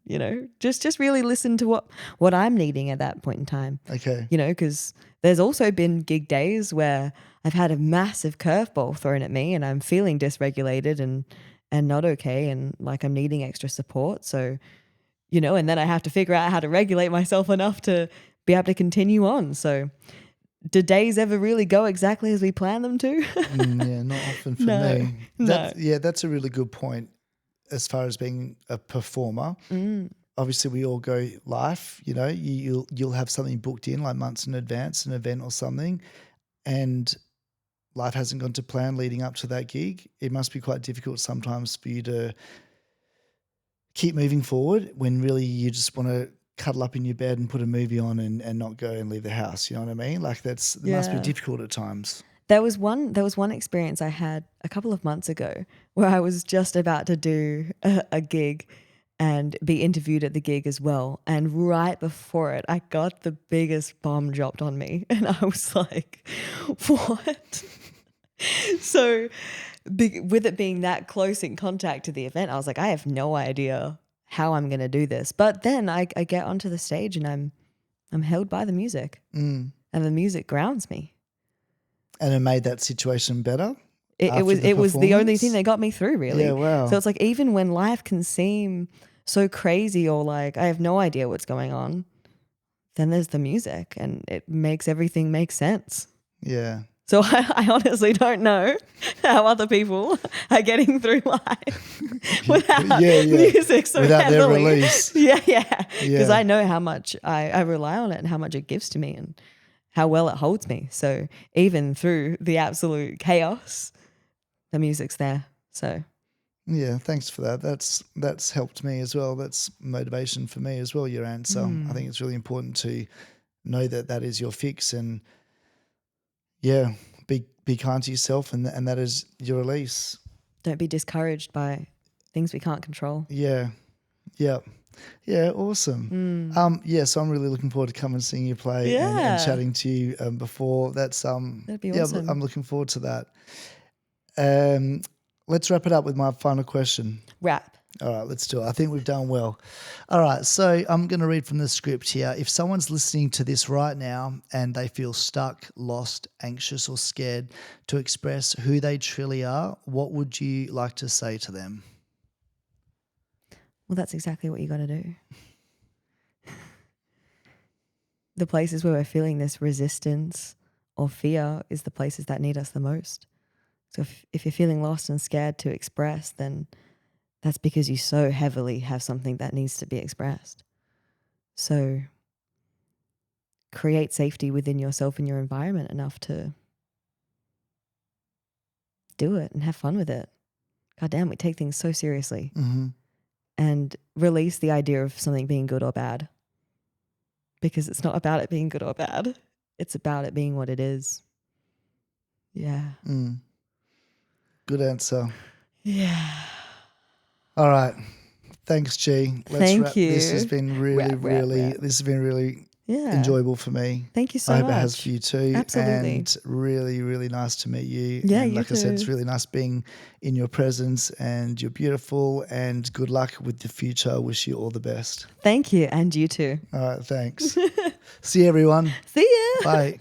just really listen to what I'm needing at that point in time. Because there's also been gig days where I've had a massive curveball thrown at me and I'm feeling dysregulated and not okay, and like I'm needing extra support. So and then I have to figure out how to regulate myself enough to be able to continue on. So do days ever really go exactly as we plan them to? Not often for me. That's a really good point as far as being a performer. Obviously we all go live, you'll have something booked in like months in advance, an event or something, and life hasn't gone to plan leading up to that gig. It must be quite difficult sometimes for you to keep moving forward when really you just want to cuddle up in your bed and put a movie on and not go and leave the house. You know what I mean? Like it must be difficult at times. There was one experience I had a couple of months ago where I was just about to do a gig and be interviewed at the gig as well. And right before it, I got the biggest bomb dropped on me. And I was like, what? So with it being that close in contact to the event, I was like, I have no idea how I'm going to do this. But then I get onto the stage and I'm held by the music, and the music grounds me. And it made that situation better? It was the only thing that got me through, really. Yeah, wow. So it's like, even when life can seem so crazy or like I have no idea what's going on, then there's the music and it makes everything make sense. Yeah. So I honestly don't know how other people are getting through life without music so without heavily. their release. Yeah. Because I know how much I rely on it and how much it gives to me and how well it holds me. So even through the absolute chaos, the music's there. So yeah, thanks for that. That's helped me as well. That's motivation for me as well, your answer. I think it's really important to know that is your fix, and be kind to yourself, and that is your release. Don't be discouraged by things we can't control. Yeah, awesome. So I'm really looking forward to coming and seeing you play and chatting to you before. That'd be awesome. I'm looking forward to that. Let's wrap it up with my final question. Wrap. All right, let's do it. I think we've done well. All right, so I'm going to read from the script here. If someone's listening to this right now and they feel stuck, lost, anxious, or scared to express who they truly are, what would you like to say to them? Well, that's exactly what you got to do. The places where we're feeling this resistance or fear is the places that need us the most. So if you're feeling lost and scared to express, then that's because you so heavily have something that needs to be expressed. So create safety within yourself and your environment enough to do it and have fun with it. God damn, we take things so seriously. Mm-hmm. And release the idea of something being good or bad, because it's not about it being good or bad. It's about it being what it is. Yeah. Good answer. Yeah. All right. Thanks, G. Thank wrap. you. This has been really enjoyable for me. Thank you so much. I much. hope it has for you too. Absolutely. And really, really nice to meet you. Yeah, and you like too. I said, it's really nice being in your presence, and you're beautiful, and good luck with the future. I wish you all the best. Thank you. And you too. All right. Thanks. See you, everyone. See ya. Bye.